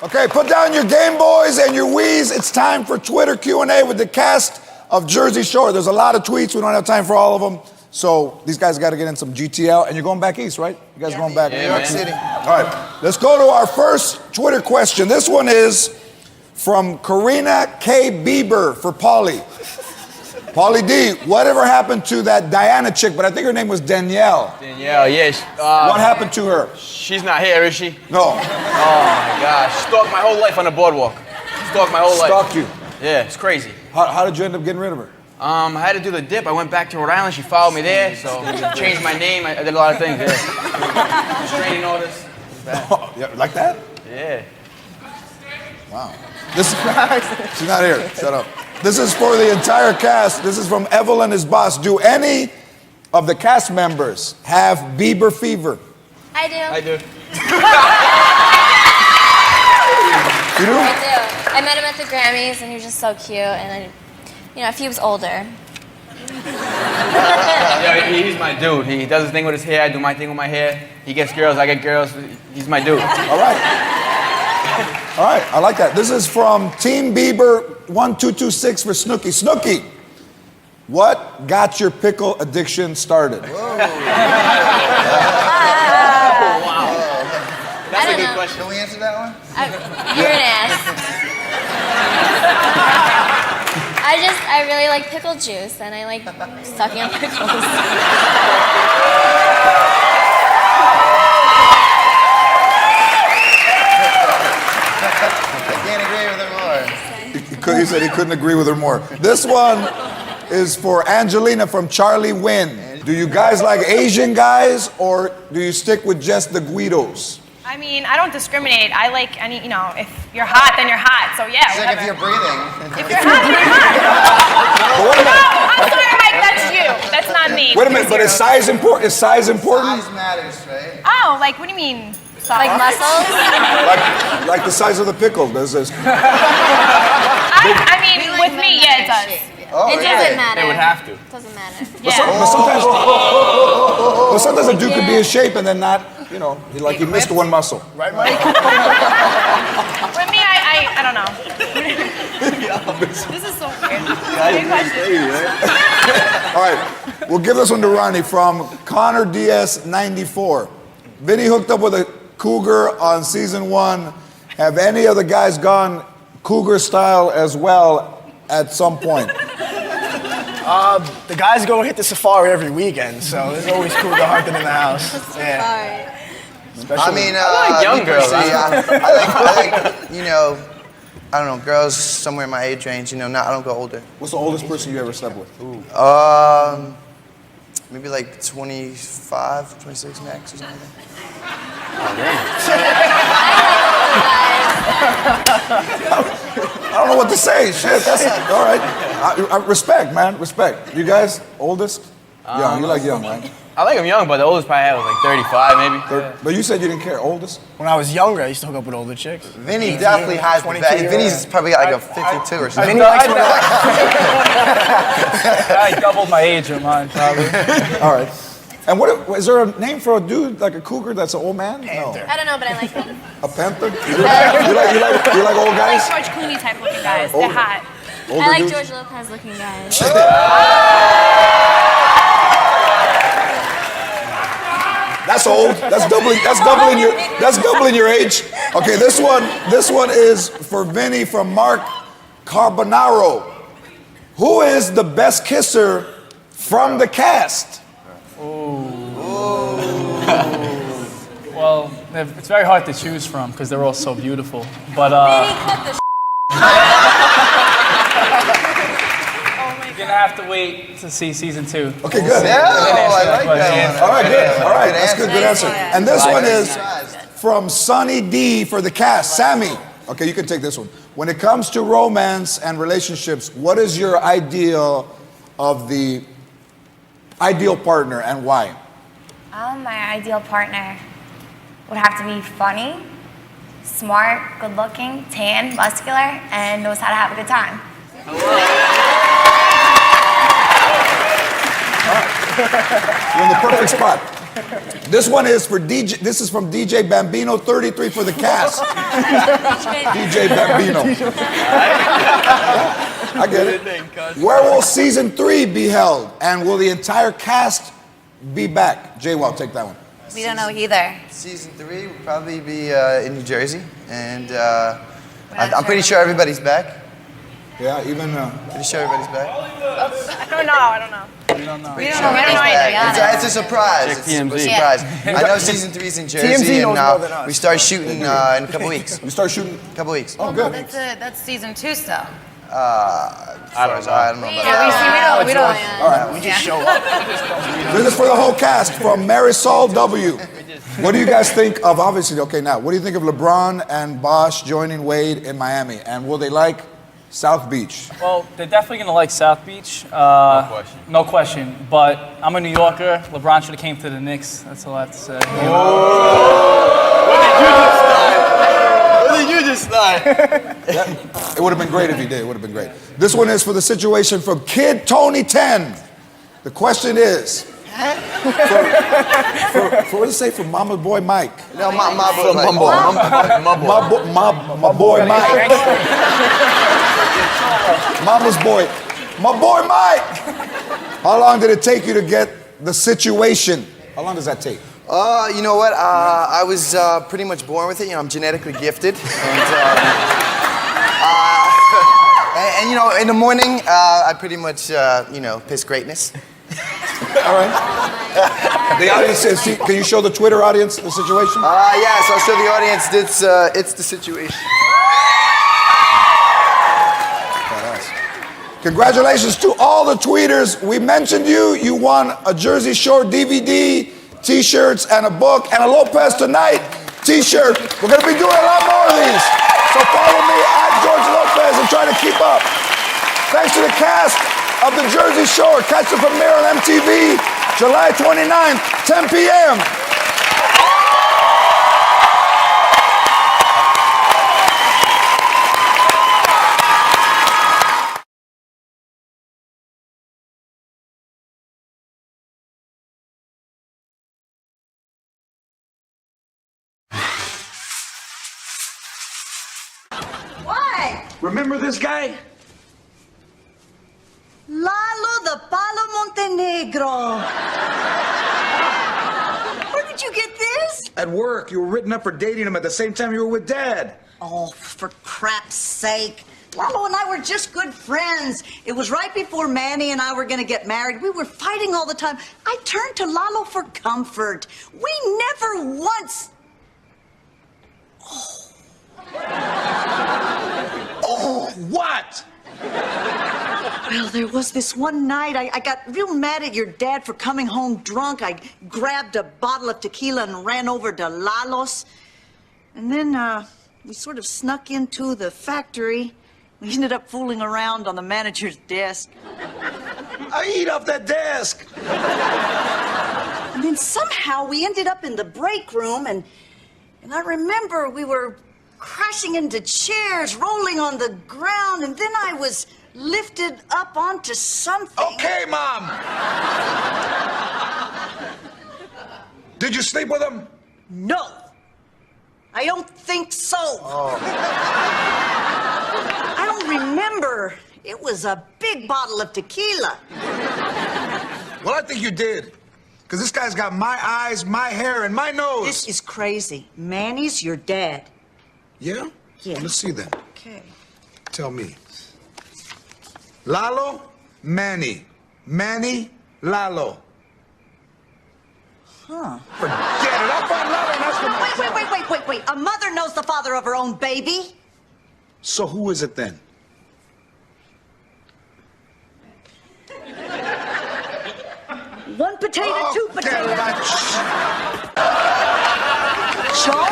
Okay, put down your Game Boys and your Wiis. It's time for Twitter Q&A with the cast of Jersey Shore. There's a lot of tweets. We don't have time for all of them. So these guys got to get in some GTL. And you're going back east, right? You guys going back to New York City? All right, let's go to our first Twitter question. This one is from Karina K. Bieber for Paulie. Paulie D, whatever happened to that Diana chick, but I think her name was Danielle. Danielle, yes. What happened to her? She's not here, is she? No. Oh my gosh. She stalked my whole life on the boardwalk. Stalked my whole life. Stalked you? Yeah, it's crazy. How did you end up getting rid of her? I had to do the dip. I went back to Rhode Island. She followed me there, so changed my name. I did a lot of things, yeah. Restraining orders. Oh, yeah, like that? Yeah. Wow. She's not here. Shut up. This is for the entire cast. This is from Evelyn, his boss. Do any of the cast members have Bieber fever? I do. I do. You do? I do. I met him at the Grammys, and he was just so cute. And if he was older. Yeah, he's my dude. He does his thing with his hair. I do my thing with my hair. He gets girls. I get girls. He's my dude. All right. All right, I like that. This is from Team Bieber 1226 for Snooki. Snooki, what got your pickle addiction started? Wow. That's a good question. Can we answer that one? You're an ass. I really like pickle juice, and I like sucking on pickles. He said he couldn't agree with her more. This one is for Angelina from Charlie Wynn. Do you guys like Asian guys, or do you stick with just the Guidos? I mean, I don't discriminate. I like any, if you're hot, then you're hot. So yeah, It's like if you're breathing. If you're hot, then you're hot. No, I'm sorry, Mike, that's you. That's not me. Wait a minute, but is size important? Is size important? Size matters, right? Oh, like, what do you mean? Like muscles? Like the size of the pickle. Does this? I mean, with me, yeah, it does. Oh, It doesn't matter. It would have to. It doesn't matter. Yeah. But sometimes a dude could be in shape and then not, he missed one muscle. Right, Mike? With me, I don't know. This is so weird. Good question. All right, we'll give this one to Ronnie from Connor DS94. Vinny hooked up with a cougar on season 1. Have any of the guys gone cougar style as well at some point? The guys go hit the safari every weekend, so there's always cougar hunting in the house. Yeah. I mean, I like young girls. I don't know, girls somewhere in my age range, I don't go older. What's the oldest person you ever slept with? Maybe like 25, 26 max or something. I don't know what to say. Shit, that's all right. Respect, man, respect. You guys, oldest? Young, you like young, right? I like him young, but the oldest probably I was like 35, maybe. But you said you didn't care. Oldest? When I was younger, I used to hook up with older chicks. Vinny definitely has the 22 best. year Vinny's probably got like a 52 or something. Vinny likes one of I doubled my age in mine, probably. All right. And is there a name for a dude like a cougar that's an old man? Panther. No. I don't know, but I like them. A panther? You like old I guys? like George Clooney type looking guys. They're hot. Older I like dudes? George Lopez looking guys. That's old. That's doubling your age. Okay, this one is for Vinny from Mark Carbonaro. Who is the best kisser from the cast? Well, it's very hard to choose from because they're all so beautiful. But Vinny, cut the you're gonna have to wait to see season 2. Okay, good. Yeah, I like that one. All right, good. All right, that's good. Good answer. answer. And this one is from Sonny D for the cast. Sammy. Okay, you can take this one. When it comes to romance and relationships, what is your ideal of the ideal partner and why? My ideal partner would have to be funny, smart, good looking, tan, muscular, and knows how to have a good time. You're in the perfect spot. This one is for DJ. This is from DJ Bambino 33 for the cast. DJ Bambino. I get it. Where will season 3 be held? And will the entire cast be back? J-Wall, take that one. We don't know either. Season 3 will probably be in New Jersey, and I'm pretty sure everybody's back. Yeah, even. Pretty sure everybody's back. I don't know. We don't know Everybody's anything, to be back. honest. It's a surprise. Check It's a TMZ. surprise. I know season 3 is in Jersey, TMZ knows more than and us. we start shooting in a couple weeks. We start shooting. Couple weeks. Oh, good. That's season 2 still. I don't know about Yeah, we don't. All right. We just show up. This is for the whole cast from Marisol W. What do you guys think of, obviously, okay, now, what do you think of LeBron and Bosh joining Wade in Miami? And will they like South Beach? Well, they're definitely going to like South Beach. No question. No question. But I'm a New Yorker. LeBron should have came to the Knicks. That's all I have to say. What did you just start? It would have been great if he did. It would have been great. This one is for the situation from Kid Tony 10. The question is, for what does it say for Mama Boy Mike? No, my boy. My boy Mike. Mama's boy. My boy Mike. How long did it take you to get the situation? How long does that take? You know what? I was pretty much born with it. You know, I'm genetically gifted, and you know, in the morning, I pretty much piss greatness. All right. The audience says, can you show the Twitter audience the situation? Yes, I'll show the audience. It's the situation. Congratulations to all the tweeters. We mentioned you. You won a Jersey Shore DVD, T-shirts, and a book, and a Lopez Tonight T-shirt. We're going to be doing a lot more of these. So follow me at George Lopez and try to keep up. Thanks to the cast of the Jersey Shore. Catch the premiere on MTV, July 29th, 10 p.m. Remember this guy? Lalo the Palo Montenegro. Where did you get this? At work. You were written up for dating him at the same time you were with Dad. Oh, for crap's sake. Lalo and I were just good friends. It was right before Manny and I were going to get married. We were fighting all the time. I turned to Lalo for comfort. We never once... Oh, what? Well, there was this one night I got real mad at your dad for coming home drunk. I grabbed a bottle of tequila and ran over to Lalo's. And then we sort of snuck into the factory. We ended up fooling around on the manager's desk. I eat off that desk. And then somehow we ended up in the break room, and I remember we were crashing into chairs, rolling on the ground, and then I was lifted up onto something. Okay, Mom. Did you sleep with him? No, I don't think so. I don't remember. It was a big bottle of tequila. Well, I think you did. Because this guy's got my eyes, my hair, and my nose. This is crazy. Manny's your dad. Yeah? Yeah. Let's see then. Okay. Tell me. Lalo, Manny. Manny, Lalo. Huh. Forget it. I'll find Lalo and ask him. Wait. A mother knows the father of her own baby. So who is it then? One potato, two Get potatoes. that Joe?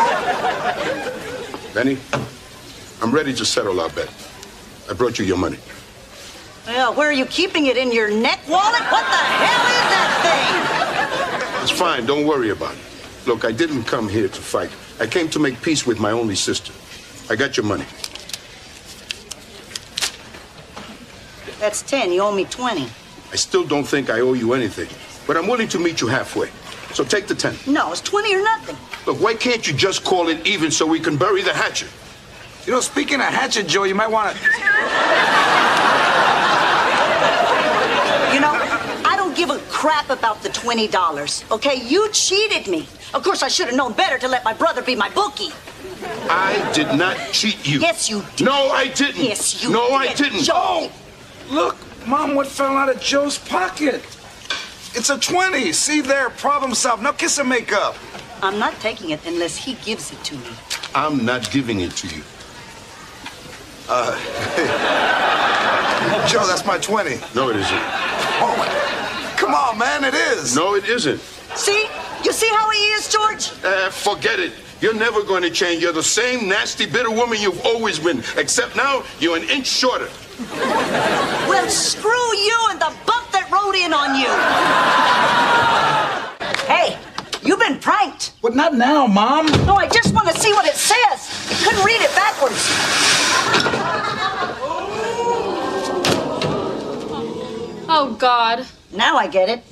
Benny, I'm ready to settle our bet. I brought you your money. Well, where are you keeping it? In your neck wallet? What the hell is that It's fine. Don't worry about it. Look, I didn't come here to fight. I came to make peace with my only sister. I got your money. thing? That's 10. You owe me 20. I still don't think I owe you anything, but I'm willing to meet you halfway. So take the 10. No, it's 20 or nothing. Look, why can't you just call it even so we can bury the hatchet? You know, speaking of hatchet, Joe, you might want to... You know, I don't give a crap about the $20, okay? You cheated me. Of course, I should have known better to let my brother be my bookie. I did not cheat you. Yes, you did. No, I didn't. Yes, you no, did. No, I didn't. Joe. Look, Mom, what fell out of Joe's pocket? It's a 20. See there, problem solved. Now kiss and make up. I'm not taking it unless he gives it to me. I'm not giving it to you. Joe, that's my 20. No, it isn't. Oh, come on, man, it is. No, it isn't. See? You see how he is, George? Forget it. You're never going to change. You're the same nasty, bitter woman you've always been. Except now, you're an inch shorter. Well, screw you and the bump that rode in on you. Hey, you've been pranked. But not now, Mom. No, I just want to see what it says. You couldn't read it backwards. Oh, God. Now I get it.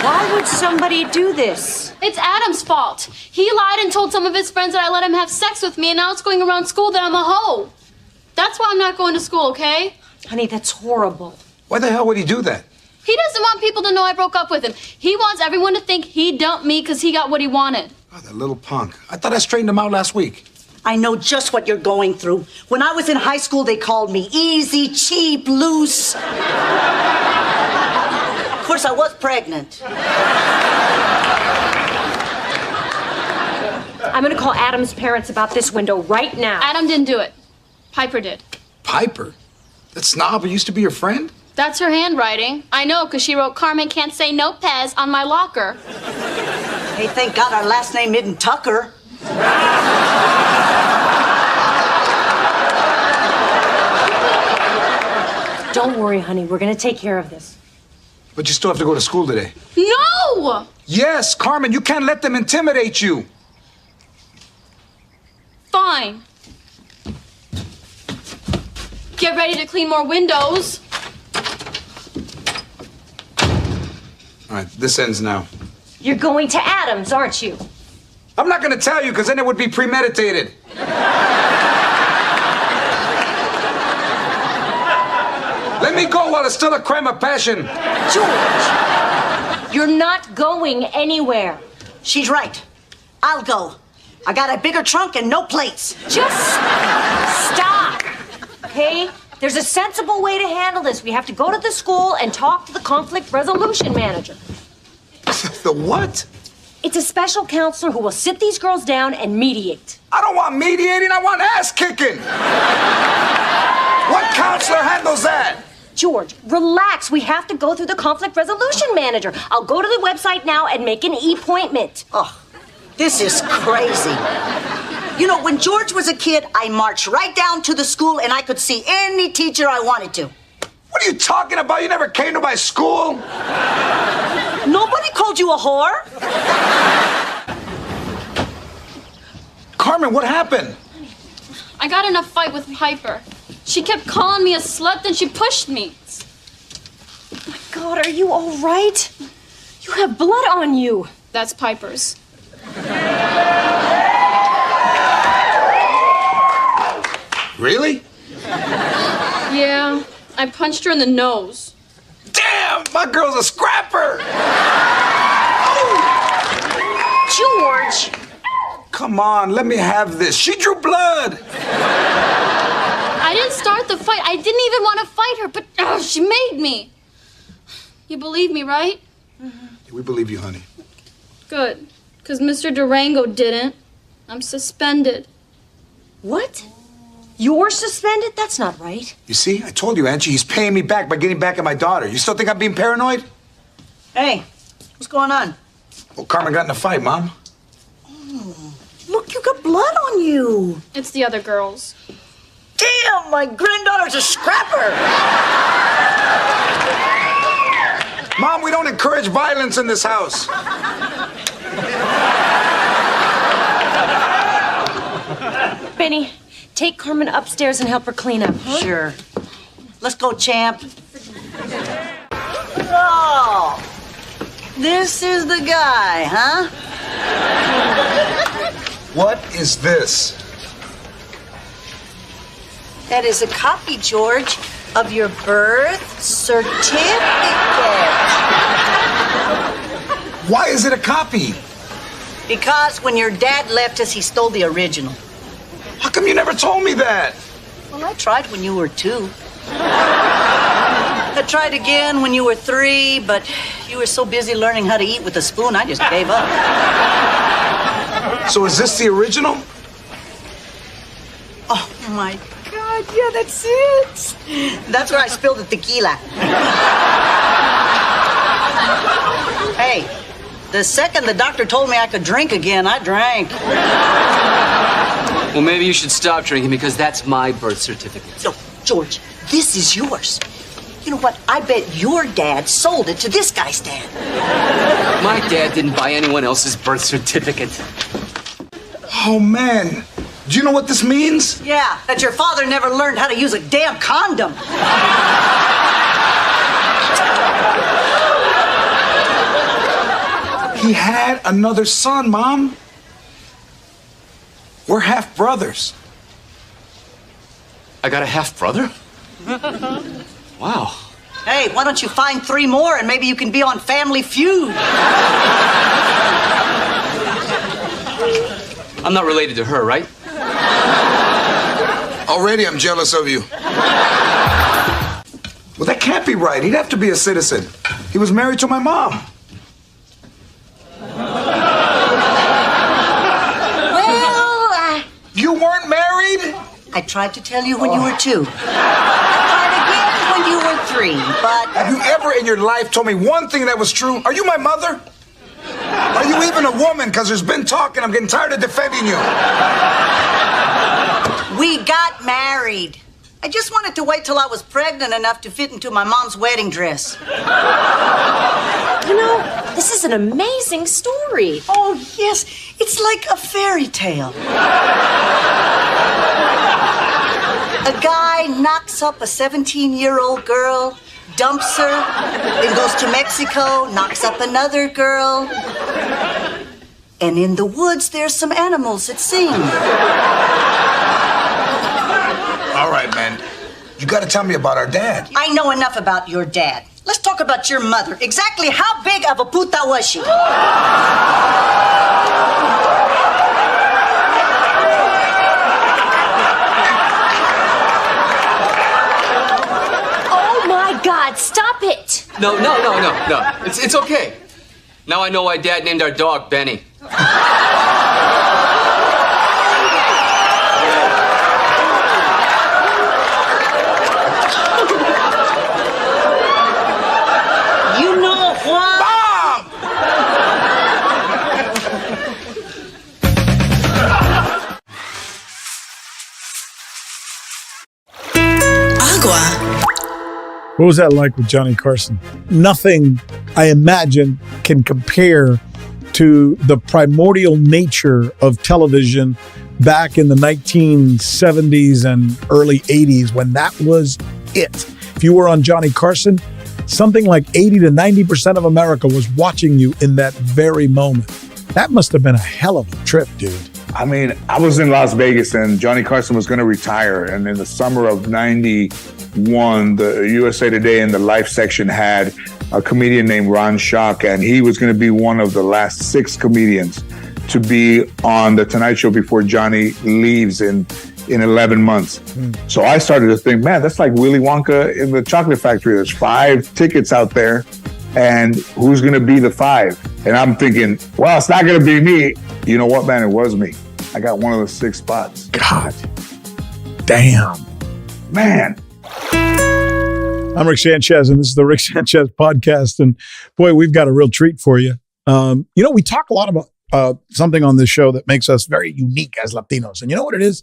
Why would somebody do this? It's Adam's fault. He lied and told some of his friends that I let him have sex with me, and now it's going around school that I'm a hoe. That's why I'm not going to school, okay? Honey, that's horrible. Why the hell would he do that? He doesn't want people to know I broke up with him. He wants everyone to think he dumped me because he got what he wanted. Oh, that little punk. I thought I straightened him out last week. I know just what you're going through. When I was in high school, they called me easy, cheap, loose. Of course, I was pregnant. I'm gonna call Adam's parents about this window right now. Adam didn't do it. Piper did. Piper? That snob who used to be your friend? That's her handwriting. I know, because she wrote Carmen can't say no Pez on my locker. Hey, thank God our last name isn't Tucker. Don't worry, honey. We're gonna take care of this. But you still have to go to school today. No! Yes, Carmen, you can't let them intimidate you. Fine. Get ready to clean more windows. All right, this ends now. You're going to Adam's, aren't you? I'm not gonna tell you, because then it would be premeditated. Let me go while it's still a crime of passion. George, you're not going anywhere. She's right. I'll go. I got a bigger trunk and no plates. Just stop, okay? There's a sensible way to handle this. We have to go to the school and talk to the conflict resolution manager. The what? It's a special counselor who will sit these girls down and mediate. I don't want mediating, I want ass kicking. What counselor handles that? George, relax. We have to go through the conflict resolution manager. I'll go to the website now and make an e-appointment. Oh, this is crazy. You know, when George was a kid, I marched right down to the school and I could see any teacher I wanted to. What are you talking about? You never came to my school? Nobody called you a whore. Carmen, what happened? I got in a fight with Piper. She kept calling me a slut, then she pushed me. Oh my God, are you all right? You have blood on you. That's Piper's. Really? Yeah, I punched her in the nose. Damn, my girl's a scrapper. George! Come on, let me have this. She drew blood. I didn't start the fight. I didn't even want to fight her, but she made me. You believe me, right? We believe you, honey. Good, because Mr. Durango didn't. I'm suspended. What? You're suspended? That's not right. You see, I told you, Angie, he's paying me back by getting back at my daughter. You still think I'm being paranoid? Hey, what's going on? Well, Carmen got in a fight, Mom. Oh, look, you got blood on you. It's the other girls. Damn, my granddaughter's a scrapper. Mom, we don't encourage violence in this house. Benny, take Carmen upstairs and help her clean up. Huh? Sure. Let's go, champ. Oh. This is the guy, huh? What is this? That is a copy, George, of your birth certificate. Why is it a copy? Because when your dad left us, he stole the original. How come you never told me that? Well, I tried when you were 2. I tried again when you were 3, but you were so busy learning how to eat with a spoon, I just gave up. So is this the original? Oh, my God, yeah, that's it. That's where I spilled the tequila. Hey, the second the doctor told me I could drink again, I drank. Well, maybe you should stop drinking because that's my birth certificate. No, George, this is yours. You know what? I bet your dad sold it to this guy's dad. My dad didn't buy anyone else's birth certificate. Oh, man. Do you know what this means? Yeah, that your father never learned how to use a damn condom. He had another son, Mom. We're half brothers. I got a half brother? Wow. Hey, why don't you find 3 more and maybe you can be on Family Feud? I'm not related to her, right? Already I'm jealous of you. Well, that can't be right. He'd have to be a citizen. He was married to my mom. Well, You weren't married? I tried to tell you when you were 2. I tried again when you were 3, but... Have you ever in your life told me one thing that was true? Are you my mother? Are you even a woman? Because there's been talk and I'm getting tired of defending you. We got married. I just wanted to wait till I was pregnant enough to fit into my mom's wedding dress. You know, this is an amazing story. Oh, yes. It's like a fairy tale. A guy knocks up a 17-year-old girl, dumps her, then goes to Mexico, knocks up another girl. And in the woods, there's some animals that sing. All right, man. You got to tell me about our dad. I know enough about your dad. Let's talk about your mother. Exactly how big of a puta was she? Oh my God, stop it! No. It's okay. Now I know why Dad named our dog Benny. You know what? Mom! What was that like with Johnny Carson? Nothing, I imagine, can compare to the primordial nature of television back in the 1970s and early 80s when that was it. If you were on Johnny Carson, something like 80 to 90% of America was watching you in that very moment. That must have been a hell of a trip, dude. I mean, I was in Las Vegas and Johnny Carson was going to retire. And in the summer of 91, the USA Today in the Life section had a comedian named Ron Schock, and he was going to be one of the last 6 comedians to be on The Tonight Show before Johnny leaves in 11 months. So I started to think, man, that's like Willy Wonka in the chocolate factory. There's 5 tickets out there, and who's going to be the 5? And I'm thinking, well, it's not going to be me. You know what, man? It was me. I got one of the 6 spots. God damn. Man. I'm Rick Sanchez, and this is the Rick Sanchez podcast. And boy, we've got a real treat for you. We talk a lot about something on this show that makes us very unique as Latinos. And you know what it is?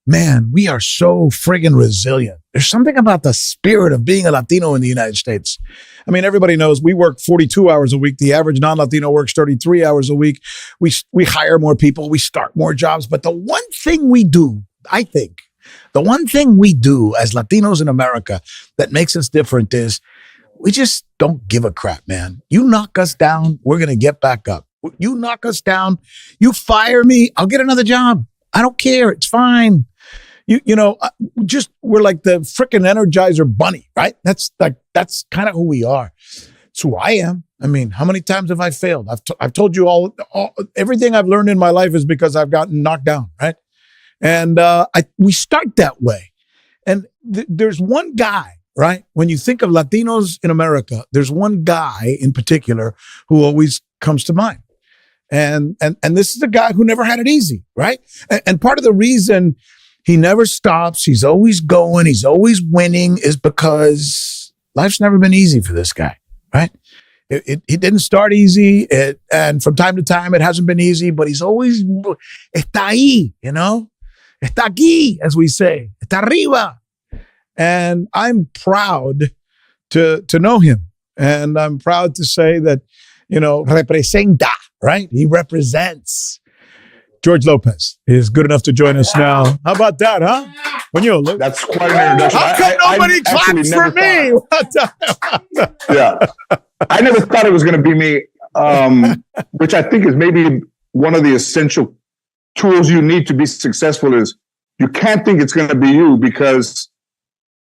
Man, we are so friggin' resilient. There's something about the spirit of being a Latino in the United States. I mean, everybody knows we work 42 hours a week. The average non-Latino works 33 hours a week. We hire more people. We start more jobs. But the one thing we do, I think, the one thing we do as Latinos in America that makes us different is we just don't give a crap, man. You knock us down, we're going to get back up. You knock us down, you fire me, I'll get another job. I don't care. It's fine. We're like the frickin' Energizer Bunny, right? That's kind of who we are. It's who I am. I mean, how many times have I failed? I've told you all everything I've learned in my life is because I've gotten knocked down, right? And we start that way. And there's one guy, right? When you think of Latinos in America, there's one guy in particular who always comes to mind. And this is a guy who never had it easy, right? And part of the reason he never stops, he's always going, he's always winning, is because life's never been easy for this guy, right? It didn't start easy, and from time to time it hasn't been easy, but he's always está ahí, está aquí, as we say, está arriba. And I'm proud to know him, and I'm proud to say that, representa, right? He represents. George Lopez is good enough to join us now. How about that, huh? That's quite an introduction. How come nobody claps for me? Yeah. I never thought it was going to be me, which I think is maybe one of the essential tools you need to be successful is you can't think it's going to be you because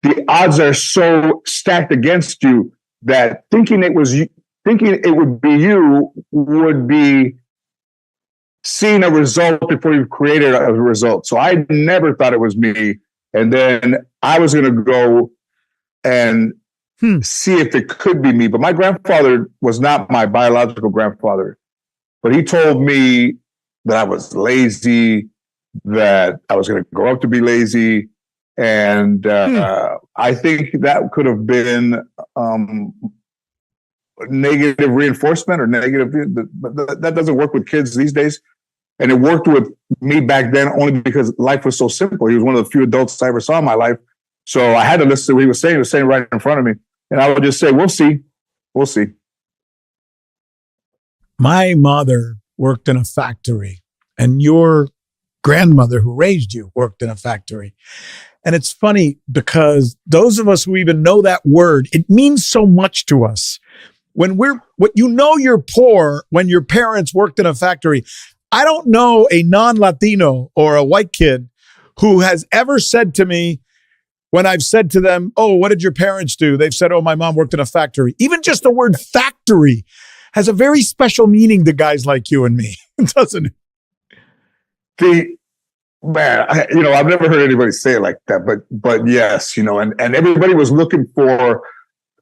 the odds are so stacked against you that thinking it would be you would be seeing a result before you've created a result. So I never thought it was me. And then I was going to go and see if it could be me. But my grandfather was not my biological grandfather. But he told me that I was lazy, that I was going to grow up to be lazy. And I think that could have been negative reinforcement or negative, but that doesn't work with kids these days. And it worked with me back then only because life was so simple. He was one of the few adults I ever saw in my life. So I had to listen to what he was saying. He was saying right in front of me. And I would just say, we'll see. We'll see. My mother worked in a factory, and your grandmother who raised you worked in a factory. And it's funny because those of us who even know that word, it means so much to us. When you're poor when your parents worked in a factory. I don't know a non-Latino or a white kid who has ever said to me, when I've said to them, oh, what did your parents do? They've said, oh, my mom worked in a factory. Even just the word factory has a very special meaning to guys like you and me, doesn't it? I've never heard anybody say it like that, but yes, and everybody was looking for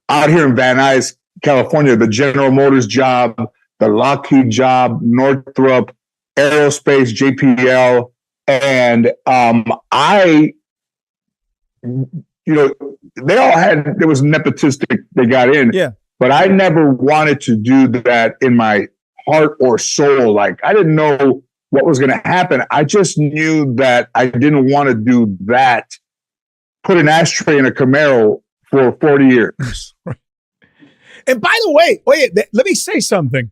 out here in Van Nuys, California, the General Motors job, the Lockheed job, Northrop, Aerospace, JPL, and they all had, there was nepotistic, they got in. Yeah. But I never wanted to do that in my heart or soul. Like, I didn't know what was going to happen. I just knew that I didn't want to do that, put an ashtray in a Camaro for 40 years. And by the way, let me say something.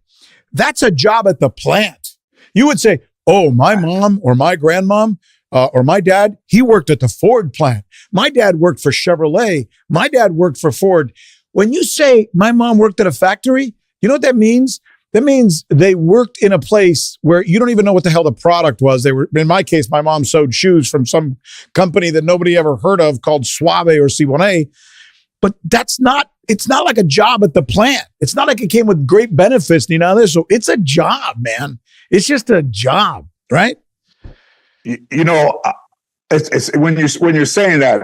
That's a job at the plant. You would say, oh, my mom or my grandmom or my dad, he worked at the Ford plant. My dad worked for Chevrolet. My dad worked for Ford. When you say my mom worked at a factory, you know what that means? That means they worked in a place where you don't even know what the hell the product was. They were, in my case, my mom sewed shoes from some company that nobody ever heard of called Suave or Siboney. But it's not like a job at the plant. It's not like it came with great benefits, So it's a job, man. It's just a job, right? It's when you're saying that,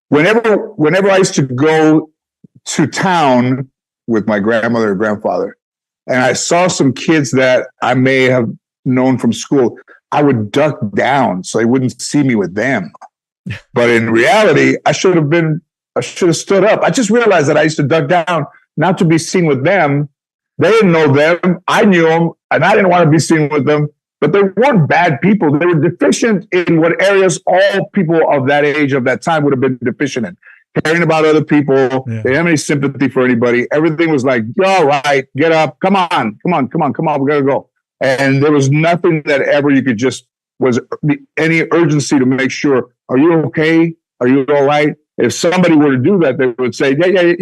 whenever I used to go to town with my grandmother and grandfather, and I saw some kids that I may have known from school, I would duck down so they wouldn't see me with them. But in reality, I should have stood up. I just realized that I used to duck down not to be seen with them. They didn't know them. I knew them, and I didn't want to be seen with them. But they weren't bad people. They were deficient in what areas all people of that age, of that time, would have been deficient in. Caring about other people. Yeah. They didn't have any sympathy for anybody. Everything was like, you're all right, get up, come on, we gotta go. And there was nothing that ever you could just, was any urgency to make sure, are you okay? Are you all right? if somebody were to do that, they would say, yeah,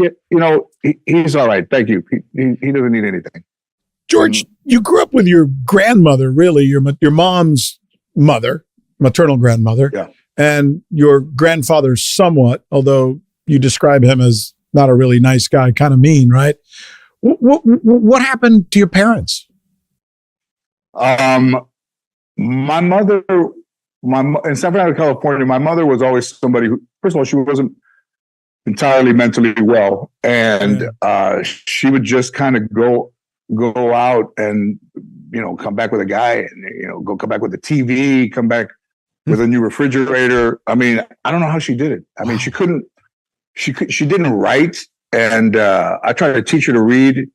he's all right. Thank you. He doesn't need anything. George, you grew up with your grandmother, really, your mom's mother, maternal grandmother, and your grandfather somewhat, although you describe him as not a really nice guy, kind of mean, right? What happened to your parents? My mother, in San Fernando, California, my mother was always somebody who, first of all, she wasn't entirely mentally well, and she would just kind of go out and come back with a guy, and come back with a TV, come back with a new refrigerator. I mean, I don't know how she did it. I mean, she didn't write, and I tried to teach her to read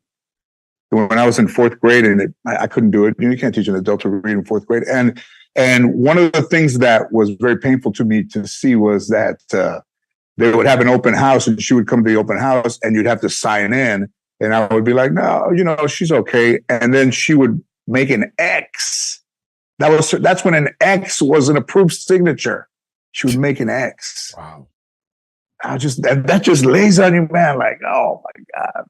when I was in fourth grade, and I couldn't do it. You can't teach an adult to read in fourth grade. And one of the things that was very painful to me to see was that they would have an open house, and she would come to the open house, and you'd have to sign in. And I would be like, no, she's okay. And then she would make an X. That's when an X was an approved signature. She would make an X. Wow. That just lays on you, man. Like, oh my God,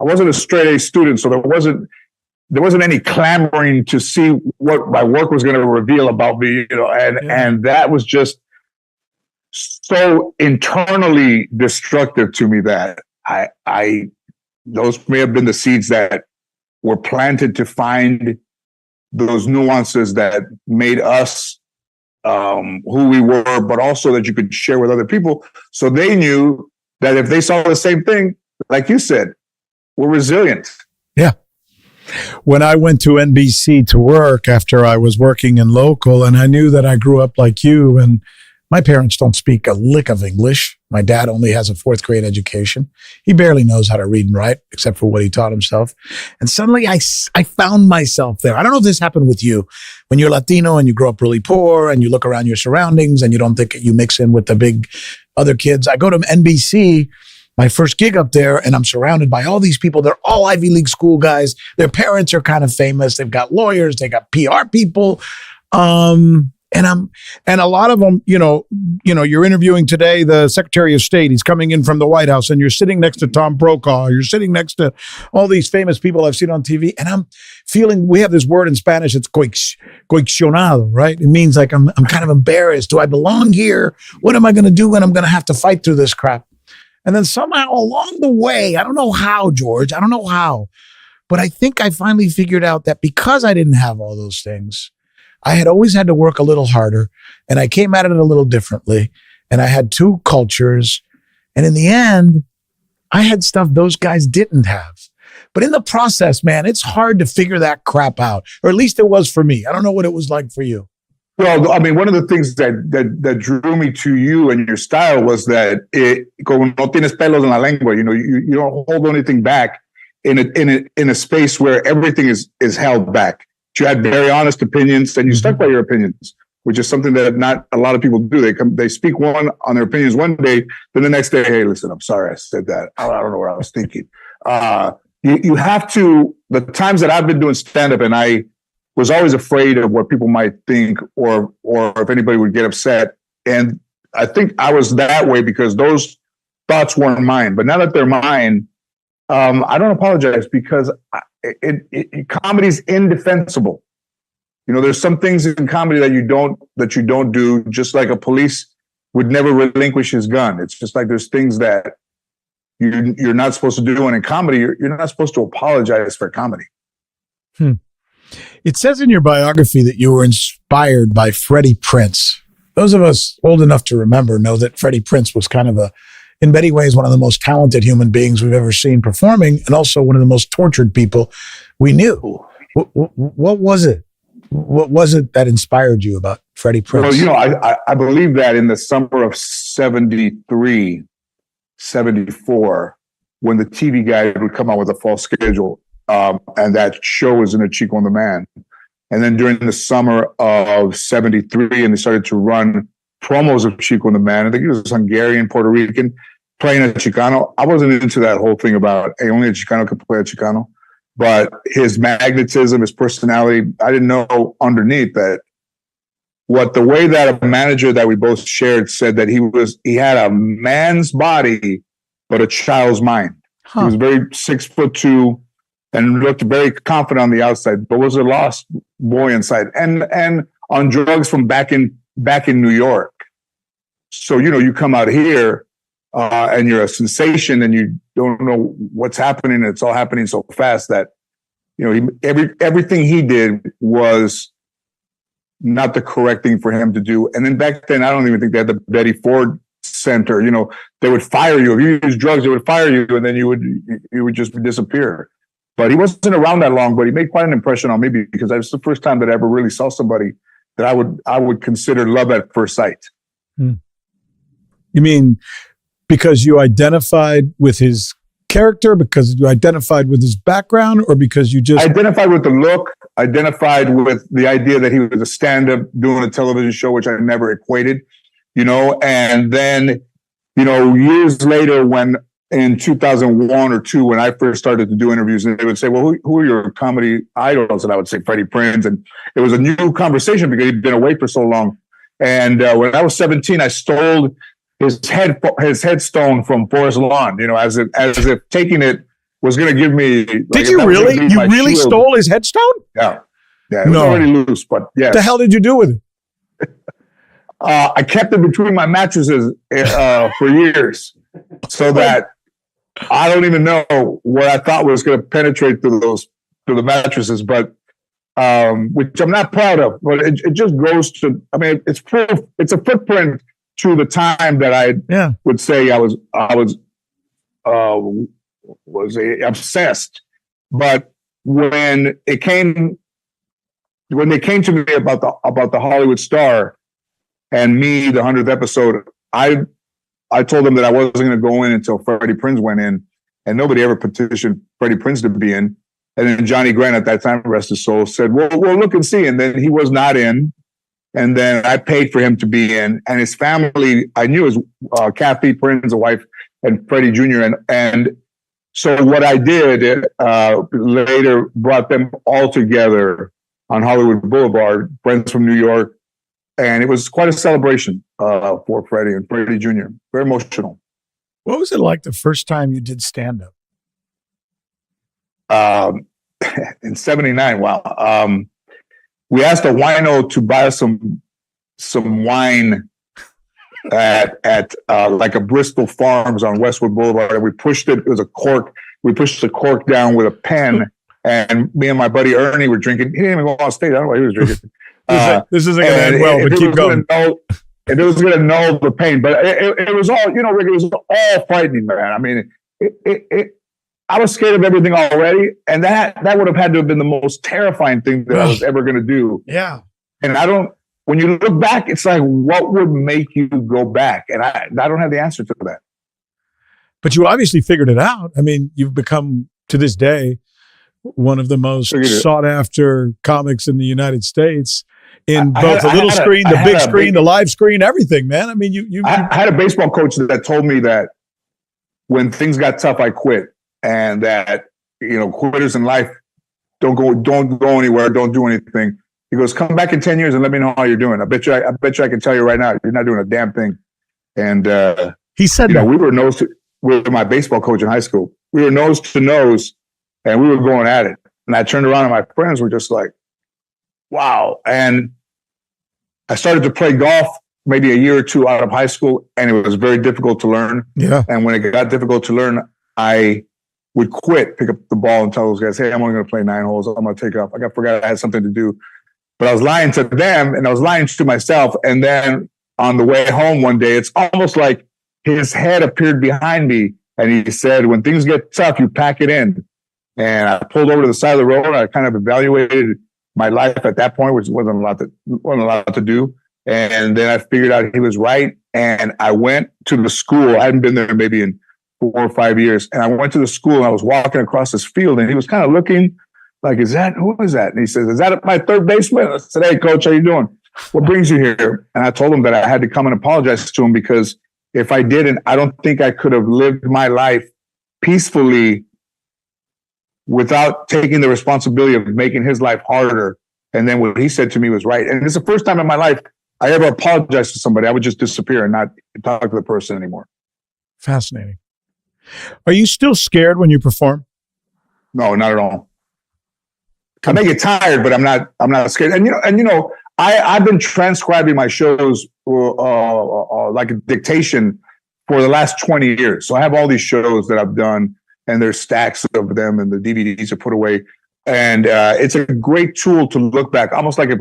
I wasn't a straight A student, so there wasn't any clamoring to see what my work was going to reveal about me, and that was just so internally destructive to me that those may have been the seeds that were planted to find those nuances that made us who we were, but also that you could share with other people. So they knew that if they saw the same thing, like you said, we're resilient. Yeah. When I went to NBC to work after I was working in local, and I knew that I grew up like you, and my parents don't speak a lick of English. My dad only has a fourth grade education. He barely knows how to read and write, except for what he taught himself. And suddenly I found myself there. I don't know if this happened with you. When you're Latino and you grow up really poor and you look around your surroundings and you don't think you mix in with the big other kids. I go to NBC, my first gig up there, and I'm surrounded by all these people. They're all Ivy League school guys. Their parents are kind of famous. They've got lawyers. They got PR people. And a lot of them, you're interviewing today the Secretary of State. He's coming in from the White House, and you're sitting next to Tom Brokaw. You're sitting next to all these famous people I've seen on TV, and I'm feeling. We have this word in Spanish. It's coaccionado, right? It means like I'm kind of embarrassed. Do I belong here? What am I going to do when I'm going to have to fight through this crap? And then somehow along the way, I don't know how, George. I don't know how, but I think I finally figured out that because I didn't have all those things, I had always had to work a little harder, and I came at it a little differently, and I had two cultures, and in the end, I had stuff those guys didn't have. But in the process, man, it's hard to figure that crap out, or at least it was for me. I don't know what it was like for you. Well, I mean, one of the things that drew me to you and your style was that como no tienes pelos en la lengua, you don't hold anything back in a space where everything is held back. You had very honest opinions, and you stuck by your opinions, which is something that not a lot of people do. They speak on their opinions one day, then the next day, hey, listen, I'm sorry I said that. I don't know what I was thinking. You have to. The times that I've been doing stand-up, and I was always afraid of what people might think, or if anybody would get upset. And I think I was that way because those thoughts weren't mine. But now that they're mine, I don't apologize because comedy's indefensible. There's some things in comedy that you don't do, just like a police would never relinquish his gun. It's just like there's things that you're not supposed to do. And in comedy, you're not supposed to apologize for comedy. It says in your biography that you were inspired by Freddie Prinze. Those of us old enough to remember know that Freddie Prinze was kind of in many ways, one of the most talented human beings we've ever seen performing, and also one of the most tortured people we knew. What was it? What was it that inspired you about Freddie Prinze? Well, I believe that in the summer of 73, 74, when the TV guy would come out with a fall schedule, and that show was in a Chico and the Man. And then during the summer of 73, and they started to run promos of Chico and the Man. I think he was Hungarian, Puerto Rican, playing a Chicano. I wasn't into that whole thing about, hey, only a Chicano could play a Chicano. But his magnetism, his personality, I didn't know underneath that what the way that a manager that we both shared said that he had a man's body, but a child's mind. He was very 6'2" and looked very confident on the outside, but was a lost boy inside and on drugs from back in New York. So, you come out here and you're a sensation and you don't know what's happening. It's all happening so fast that, everything he did was not the correct thing for him to do. And then back then, I don't even think they had the Betty Ford Center. They would fire you. If you use drugs, they would fire you and then you would just disappear. But he wasn't around that long, but he made quite an impression on me because that was the first time that I ever really saw somebody that I would consider love at first sight. You mean because you identified with his character, because you identified with his background, or because you just identified with the look, identified with the idea that he was a stand-up doing a television show, which I never equated, and then, years later when in 2001 or 2, when I first started to do interviews, and they would say, well, who are your comedy idols? And I would say Freddie Prinze. And it was a new conversation because he'd been away for so long. And when I was 17, I stole his headstone from Forest Lawn, as if taking it was going to give me. Did you really? You really stole his headstone? Yeah. It was already loose, but yeah. What the hell did you do with it? I kept it between my mattresses for years so that I don't even know what I thought was going to penetrate through the mattresses, but which I'm not proud of. But it just goes to. I mean, it's proof. It's a footprint to the time that I would say I was obsessed. But when they came to me about the Hollywood Star and me, the 100th episode, I told them that I wasn't going to go in until Freddie Prinze went in, and nobody ever petitioned Freddie Prinze to be in. And then Johnny Grant, at that time, rest his soul, said, well, we'll look and see. And then he was not in. And then I paid for him to be in. And his family, I knew his Kathy Prinze, a wife, and Freddie Jr. And so what I did later brought them all together on Hollywood Boulevard, friends from New York. And it was quite a celebration for Freddie and Freddie Jr. Very emotional. What was it like the first time you did stand-up? In '79, wow. We asked a wino to buy us some wine at like a Bristol Farms on Westwood Boulevard, and we pushed it. It was a cork. We pushed the cork down with a pen, and me and my buddy Ernie were drinking. He didn't even go on stage. I don't know what he was drinking. This isn't going to end well, but keep going. And it was going to null the pain, but it was all, Rick, it was all frightening, man. I mean, I was scared of everything already, and that would have had to have been the most terrifying thing that I was ever going to do. Yeah. And when you look back, it's like, what would make you go back? And I don't have the answer to that. But you obviously figured it out. I mean, you've become, to this day, one of the most sought after comics in the United States. In both the little screen, the big screen, the live screen, everything, man. I mean, I had a baseball coach that told me that when things got tough, I quit, and that quitters in life don't go anywhere, don't do anything. He goes, come back in 10 years and let me know how you're doing. I bet you I can tell you right now, you're not doing a damn thing. And he said that we were with my baseball coach in high school. We were nose to nose, and we were going at it. And I turned around, and my friends were just like, wow. And I started to play golf maybe a year or two out of high school, and it was very difficult to learn. Yeah. And when it got difficult to learn, I would quit, pick up the ball and tell those guys, hey, I'm only going to play 9 holes. I'm going to take off. I forgot I had something to do. But I was lying to them, and I was lying to myself. And then on the way home one day, it's almost like his head appeared behind me, and he said, when things get tough, you pack it in. And I pulled over to the side of the road. I kind of evaluated my life at that point, which wasn't a lot to do. And then I figured out he was right. And I went to the school. I hadn't been there maybe in 4 or 5 years. And I went to the school, and I was walking across this field, and he was kind of looking like, who is that? And he says, is that my third baseman? I said, hey, coach, how you doing? What brings you here? And I told him that I had to come and apologize to him, because if I didn't, I don't think I could have lived my life peacefully without taking the responsibility of making his life harder. And then what he said to me was right. And it's the first time in my life I ever apologize to somebody, I would just disappear and not talk to the person anymore. Fascinating. Are you still scared when you perform? No, not at all. I may get tired, but I'm not scared. And I've been transcribing my shows like a dictation for the last 20 years. So I have all these shows that I've done, and there's stacks of them, and the DVDs are put away. And it's a great tool to look back, almost like if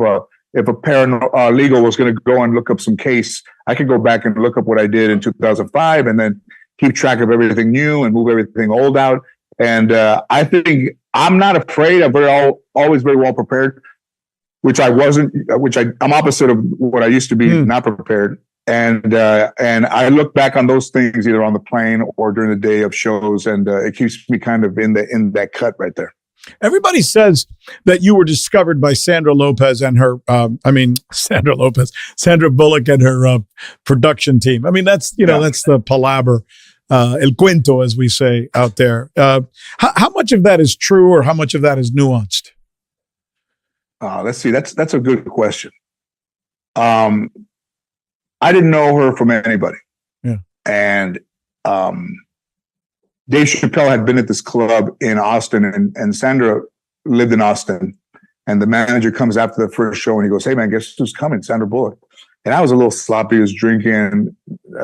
a paralegal was going to go and look up some case, I could go back and look up what I did in 2005, and then keep track of everything new and move everything old out. And I think I'm not afraid. I'm always very well prepared, which I wasn't. I'm opposite of what I used to be, not prepared. And I look back on those things either on the plane or during the day of shows, and it keeps me kind of in that cut right there. Everybody says that you were discovered by Sandra Lopez and her, Sandra Bullock and her production team. I mean, that's the palaver, el cuento, as we say out there. How much of that is true, or how much of that is nuanced? Let's see. That's a good question. I didn't know her from anybody. Yeah. And Dave Chappelle had been at this club in Austin, and Sandra lived in Austin. And the manager comes after the first show and he goes, "Hey man, guess who's coming? Sandra Bullock." And I was a little sloppy. I was drinking.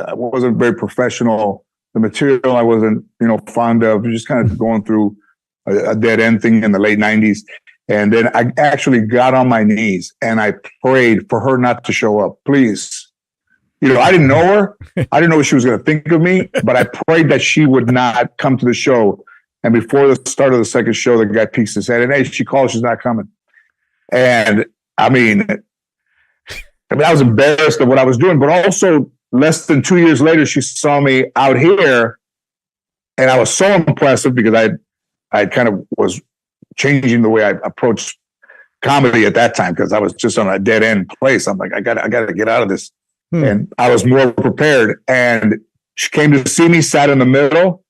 I wasn't very professional. The material I wasn't, fond of. Just kind of going through a dead end thing in the late 90s. And then I actually got on my knees and I prayed for her not to show up. Please. I didn't know her. I didn't know what she was going to think of me, but I prayed that she would not come to the show. And before the start of the second show, the guy peeks his head and, "Hey, she called, she's not coming." And I was embarrassed of what I was doing, but also less than 2 years later, she saw me out here, and I was so impressive because I kind of was changing the way I approached comedy at that time, because I was just on a dead end place. I'm like, I got to get out of this. And I was more prepared. And she came to see me, sat in the middle.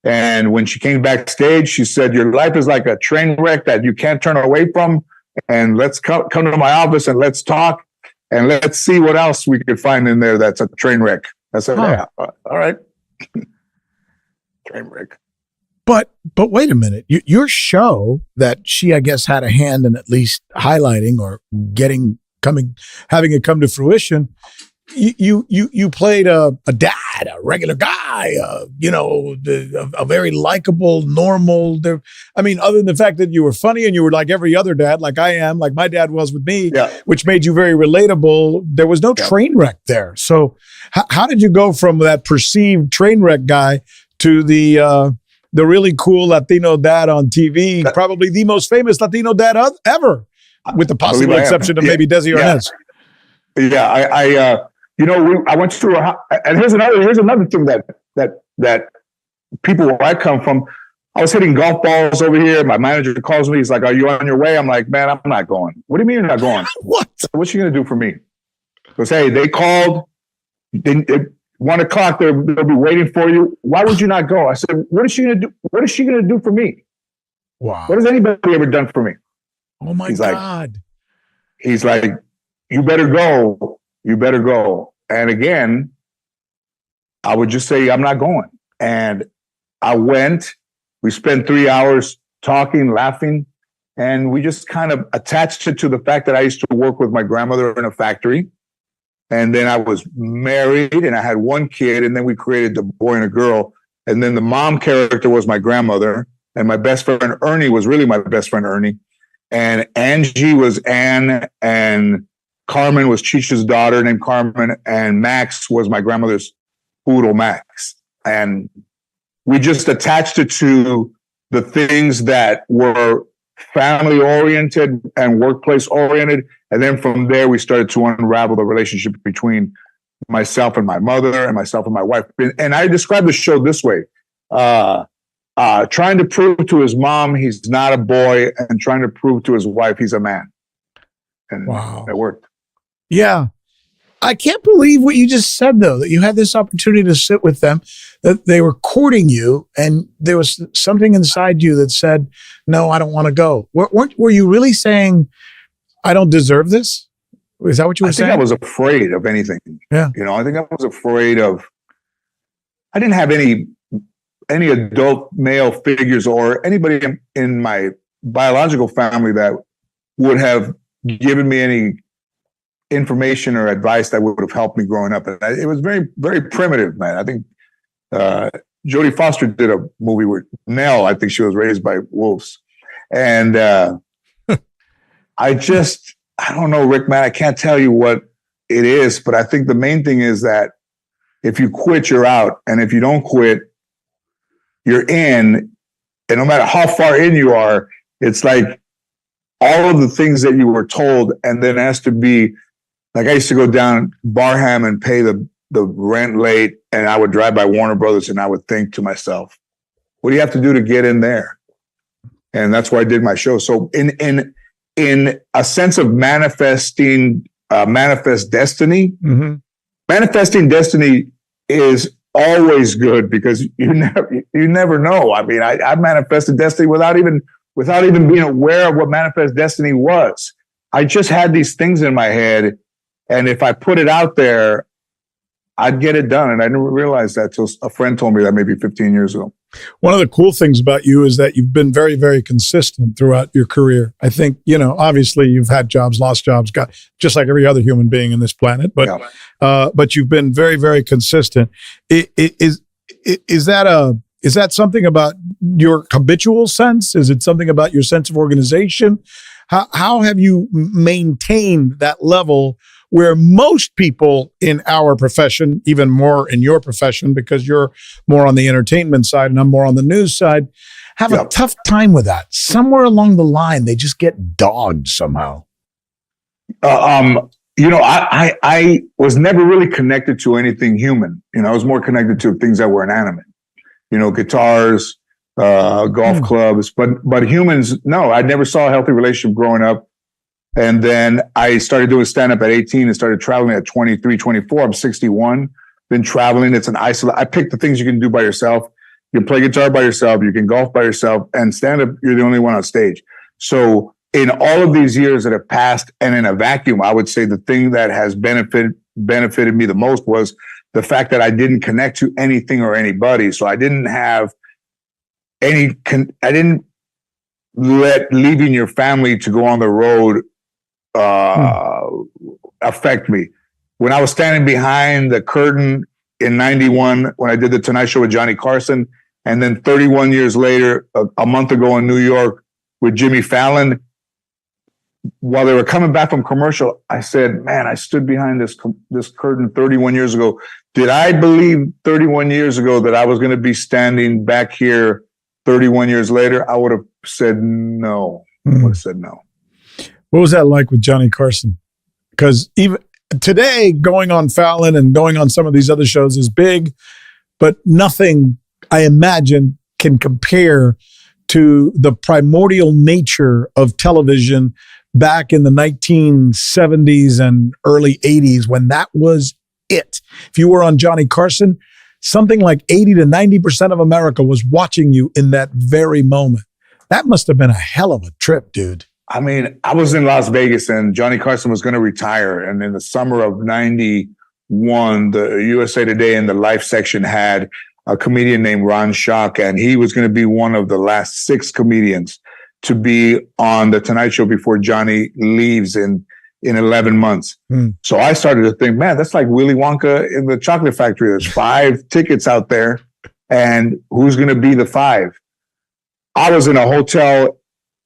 And when she came backstage, she said, "Your life is like a train wreck that you can't turn away from. And let's come to my office and let's talk. And let's see what else we could find in there that's a train wreck." I said, "Yeah, all right." Train wreck. But wait a minute. Your show that she, I guess, had a hand in at least highlighting or having it come to fruition. You played a dad, a regular guy, a very likable, normal. Other than the fact that you were funny and you were like every other dad, like I am, like my dad was with me, which made you very relatable. There was no train wreck there. So how did you go from that perceived train wreck guy to the really cool Latino dad on TV, probably the most famous Latino dad ever, with the possible exception of maybe Desi Arnaz? Yeah, I went through and here's another thing that people where I come from. I was hitting golf balls over here. My manager calls me. He's like, "Are you on your way?" I'm like, "Man, I'm not going." "What do you mean you're not going?" What's she going to do for me? He goes, "Hey, they called. At 1 o'clock, they'll be waiting for you. Why would you not go?" I said, "What is she going to do? What is she going to do for me? Wow. What has anybody ever done for me?" Oh my God. He's like, "You better go. You better go." And again, I would just say, "I'm not going." And I went. We spent 3 hours talking, laughing, and we just kind of attached it to the fact that I used to work with my grandmother in a factory. And then I was married and I had one kid, and then we created the boy and a girl. And then the mom character was my grandmother, and my best friend Ernie was really my best friend Ernie. And Angie was Anne, and Carmen was Chicha's daughter named Carmen, and Max was my grandmother's poodle, Max. And we just attached it to the things that were family oriented and workplace oriented. And then from there, we started to unravel the relationship between myself and my mother and myself and my wife. And I describe the show this way. Trying to prove to his mom he's not a boy, and trying to prove to his wife he's a man. And it worked. Yeah. I can't believe what you just said, though, that you had this opportunity to sit with them, that they were courting you, and there was something inside you that said, "No, I don't want to go." Were you really saying, "I don't deserve this"? Is that what you were saying? I think I was afraid of anything. Yeah. You know, I think I was afraid of, I didn't have any adult male figures or anybody in my biological family that would have given me any information or advice that would have helped me growing up. And it was very, very primitive, man. I think Jodie Foster did a movie with Nell. I think she was raised by wolves. And I don't know, Rick, man, I can't tell you what it is, but I think the main thing is that if you quit, you're out. And if you don't quit, you're in. And no matter how far in you are, it's like all of the things that you were told, and then has to be, like I used to go down Barham and pay the rent late, and I would drive by Warner Brothers and I would think to myself, what do you have to do to get in there? And that's why I did my show. So in a sense of manifest destiny, manifesting destiny is always good because you never know. I mean, I manifested destiny without even being aware of what manifest destiny was. I just had these things in my head, and if I put it out there, I'd get it done. And I didn't realize that till a friend told me that maybe 15 years ago. One of the cool things about you is that you've been very, very consistent throughout your career. I think, obviously you've had jobs, lost jobs, just like every other human being in this planet, but you've been very, very consistent. Is that something about your habitual sense? Is it something about your sense of organization? How have you maintained that level where most people in our profession, even more in your profession, because you're more on the entertainment side and I'm more on the news side, have a tough time with that? Somewhere along the line, they just get dogged somehow. I was never really connected to anything human. I was more connected to things that were inanimate. Guitars, golf clubs, but humans, no. I never saw a healthy relationship growing up. And then I started doing stand-up at 18 and started traveling at 23, 24. I'm 61. Been traveling. It's an isolate. I picked the things you can do by yourself. You can play guitar by yourself. You can golf by yourself. And stand-up, you're the only one on stage. So in all of these years that have passed and in a vacuum, I would say the thing that has benefited me the most was the fact that I didn't connect to anything or anybody. So I didn't have I didn't let leaving your family to go on the road affect me. When I was standing behind the curtain in 91, when I did the Tonight Show with Johnny Carson, and then 31 years later, a month ago in New York with Jimmy Fallon, while they were coming back from commercial, I said, man, I stood behind this curtain 31 years ago. Did I believe 31 years ago that I was going to be standing back here 31 years later? I would have said no. I would have said no. What was that like with Johnny Carson? Because even today, going on Fallon and going on some of these other shows is big, but nothing, I imagine, can compare to the primordial nature of television back in the 1970s and early 80s when that was it. If you were on Johnny Carson, something like 80 to 90% of America was watching you in that very moment. That must have been a hell of a trip, dude. I mean, I was in Las Vegas and Johnny Carson was going to retire. And in the summer of 91, the USA Today in the Life section had a comedian named Ron Schock, and he was going to be one of the last 6 comedians to be on the Tonight Show before Johnny leaves in 11 months. So I started to think, man, that's like Willy Wonka in the chocolate factory. There's 5 tickets out there, and who's going to be the 5? I was in a hotel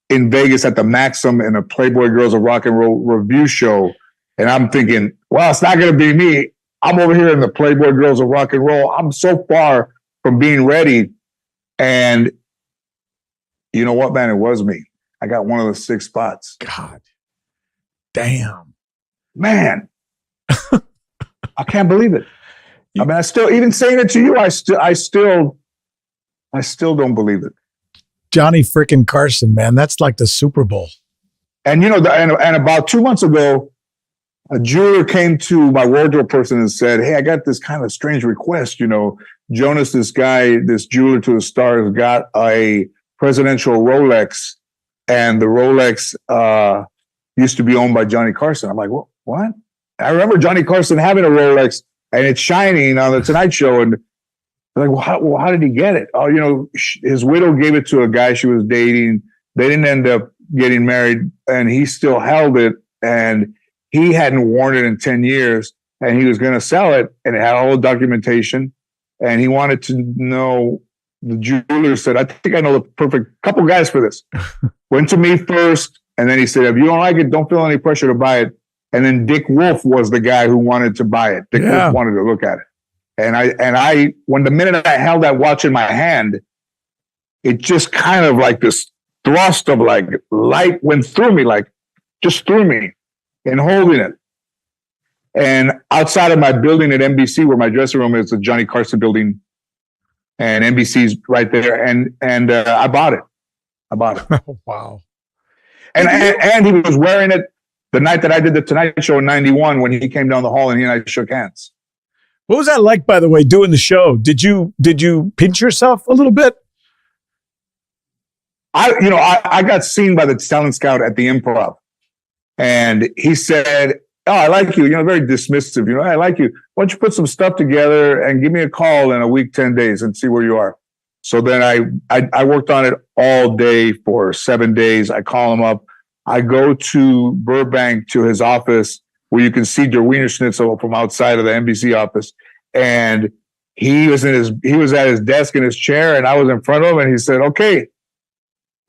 in Vegas at the Maxim in a Playboy Girls of Rock and Roll review show. And I'm thinking, well, it's not going to be me. I'm over here in the Playboy Girls of Rock and Roll. I'm so far from being ready. And you know what, man? It was me. I got one of the 6 spots. God damn. Man. I can't believe it. I mean, I still, even saying it to you, I still don't believe it. Johnny frickin' Carson, man. That's like the Super Bowl. And, and about 2 months ago, a jeweler came to my wardrobe person and said, hey, I got this kind of strange request. Jonas, this guy, this jeweler to the stars, got a presidential Rolex, and the Rolex used to be owned by Johnny Carson. I'm like, well, what? I remember Johnny Carson having a Rolex and it's shining on the Tonight Show. And I'm like, well, how did he get it? Oh, his widow gave it to a guy she was dating. They didn't end up getting married, and he still held it. And he hadn't worn it in 10 years, and he was going to sell it, and it had all the documentation. And he wanted to know, the jeweler said, I think I know the perfect couple guys for this. Went to me first, and then he said, if you don't like it, don't feel any pressure to buy it. And then Dick Wolf was the guy who wanted to buy it. Dick Wolf wanted to look at it. And I, when the minute I held that watch in my hand, it just kind of like this thrust of like light went through me, like just through me in holding it. And outside of my building at NBC, where my dressing room is, the Johnny Carson building, and NBC's right there. And I bought it. Wow. And he was wearing it the night that I did the Tonight Show in '91 when he came down the hall and he and I shook hands. What was that like, by the way, doing the show? Did you pinch yourself a little bit? I got seen by the talent scout at the Improv, and he said, "Oh, I like you." Very dismissive. I like you. Why don't you put some stuff together and give me a call in a week, 10 days, and see where you are. So then I worked on it all day for 7 days. I call him up. I go to Burbank to his office where you can see Der Wiener Schnitzel from outside of the NBC office, and he was at his desk in his chair, and I was in front of him, and he said, "Okay,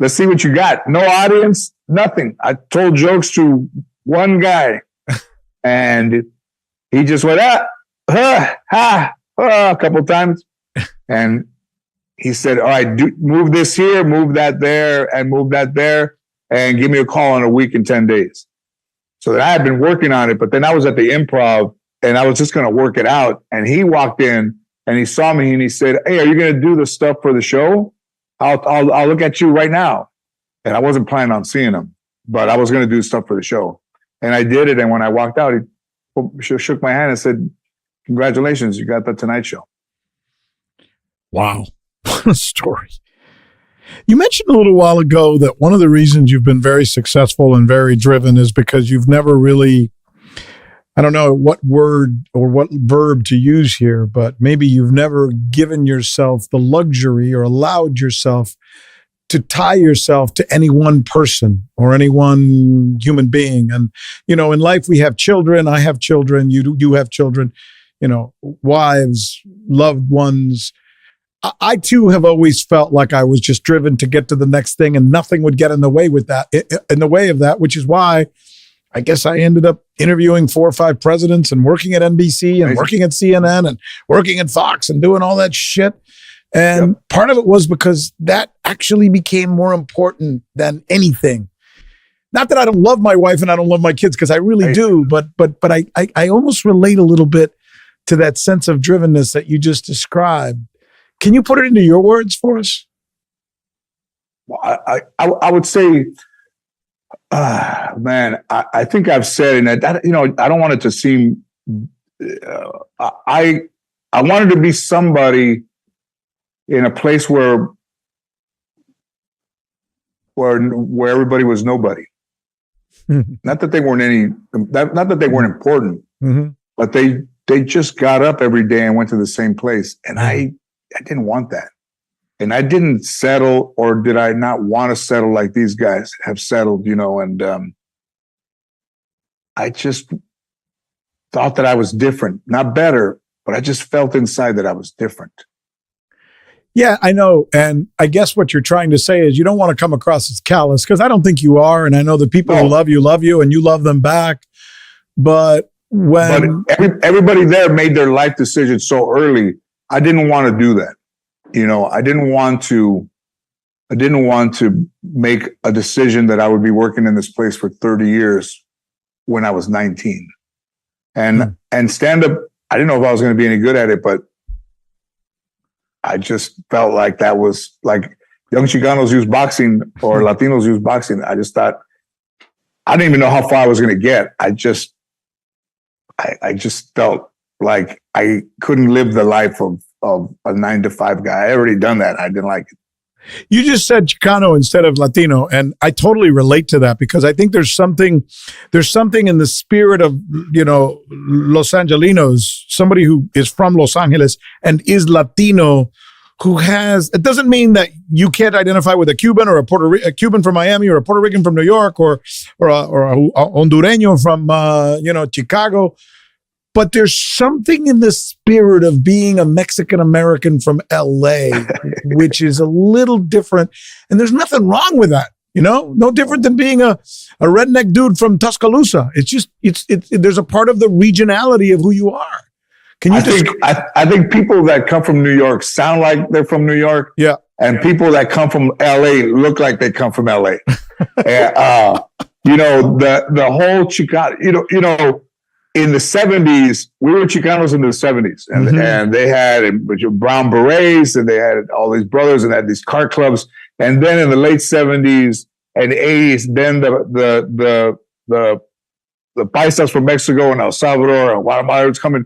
let's see what you got." No audience, nothing. I told jokes to one guy, and he just went, a couple times. And he said, "All right, move this here, move that there, and move that there, and give me a call in a week and 10 days. So I had been working on it, but then I was at the Improv, and I was just going to work it out. And he walked in, and he saw me, and he said, "Hey, are you going to do the stuff for the show? I'll look at you right now." And I wasn't planning on seeing him, but I was going to do stuff for the show. And I did it. And when I walked out, he shook my hand and said, "Congratulations, you got the Tonight Show." Wow. What a story. You mentioned a little while ago that one of the reasons you've been very successful and very driven is because you've never really, I don't know what word or what verb to use here, but maybe you've never given yourself the luxury or allowed yourself to tie yourself to any one person or any one human being. And, in life we have children. I have children. You have children, wives, loved ones. I too have always felt like I was just driven to get to the next thing, and nothing would get in the way of that, which is why I guess I ended up interviewing 4 or 5 presidents and working at NBC and working at CNN and working at Fox and doing all that shit. And part of it was because that actually became more important than anything. Not that I don't love my wife and I don't love my kids, because I really do, but I almost relate a little bit to that sense of drivenness that you just described. Can you put it into your words for us? Well, I would say, man, I think I've said, and I don't want it to seem, I wanted to be somebody in a place where everybody was nobody. Not that they weren't not that they weren't important, but they just got up every day and went to the same place. And I didn't want that. And I didn't settle, or did I not want to settle like these guys have settled, and I just thought that I was different, not better, but I just felt inside that I was different. Yeah, I know. And I guess what you're trying to say is you don't want to come across as callous, because I don't think you are. And I know the people who love you, and you love them back. But everybody there made their life decisions so early, I didn't want to do that. I didn't want to make a decision that I would be working in this place for 30 years when I was 19. And stand up, I didn't know if I was going to be any good at it, but I just felt like that was like young Chicanos use boxing or Latinos use boxing. I just thought, I didn't even know how far I was going to get. I just felt like I couldn't live the life of a 9-to-5 guy. I already done that. I didn't like it. You just said Chicano instead of Latino, and I totally relate to that because I think there's something in the spirit of, Los Angelinos, somebody who is from Los Angeles and is Latino, who has, it doesn't mean that you can't identify with a Cuban or a Cuban from Miami or a Puerto Rican from New York or a Hondureño from, Chicago. But there's something in the spirit of being a Mexican American from LA, which is a little different. And there's nothing wrong with that, no different than being a redneck dude from Tuscaloosa. It's just, there's a part of the regionality of who you are. Can you I think people that come from New York sound like they're from New York. Yeah. And people that come from LA look like they come from LA. And, the whole Chicano, in the 70s, we were Chicanos in the 70s, and they had brown berets, and they had all these brothers, and had these car clubs. And then in the late 70s and 80s, then the paisas from Mexico and El Salvador and Guatemala was coming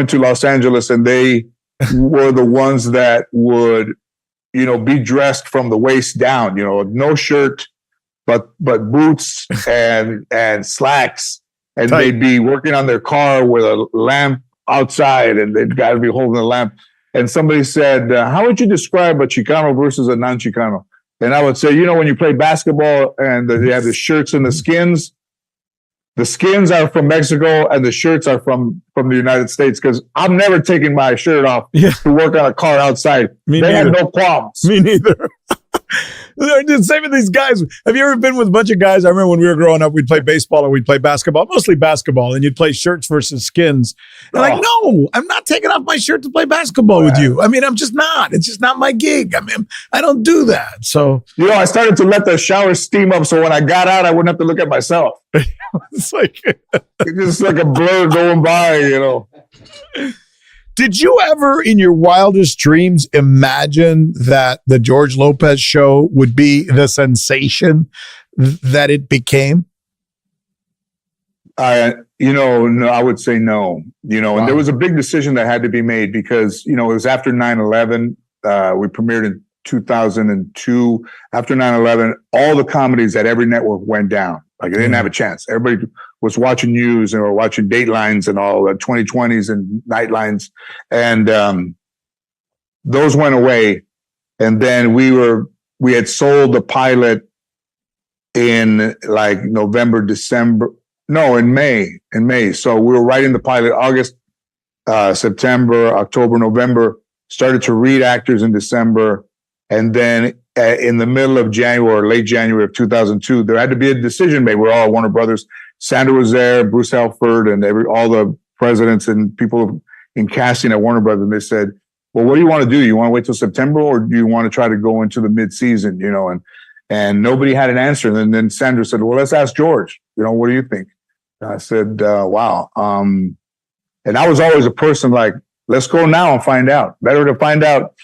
to Los Angeles, and they were the ones that would, be dressed from the waist down, no shirt, but boots and slacks. And they'd be working on their car with a lamp outside, and they'd got to be holding the lamp. And somebody said, how would you describe a Chicano versus a non-Chicano? And I would say, when you play basketball and they have the shirts and the skins are from Mexico and the shirts are from the United States, because I'm never taking my shirt off to work on a car outside. They had no qualms. Me neither. They're the same with these guys. Have you ever been with a bunch of guys? I remember when we were growing up, we'd play baseball or we'd play basketball, mostly basketball, and you'd play shirts versus skins. And like, no, I'm not taking off my shirt to play basketball with you. I mean, I'm just not. It's just not my gig. I mean, I don't do that. So, I started to let the shower steam up, so when I got out, I wouldn't have to look at myself. It's like it's just like a blur going by, Did you ever, in your wildest dreams, imagine that the George Lopez show would be the sensation that it became? No, I would say no. Wow. And there was a big decision that had to be made because, it was after 9/11. We premiered in 2002. After 9/11, all the comedies at every network went down. Like, they didn't have a chance. Everybody was watching news and watching Datelines and all the 2020s and Nightlines. And those went away. And then we had sold the pilot in like November, December. No, in May. So we were writing the pilot August, September, October, November, started to read actors in December. And then in the middle of January, or late January of 2002, there had to be a decision made. We're all at Warner Brothers. Sandra was there, Bruce Helford, and all the presidents and people in casting at Warner Brothers. And they said, well, what do you want to do? You want to wait till September, or do you want to try to go into the mid-season, and nobody had an answer. And then Sandra said, well, let's ask George, what do you think? And I said, wow. And I was always a person like, let's go now and find out. Better to find out.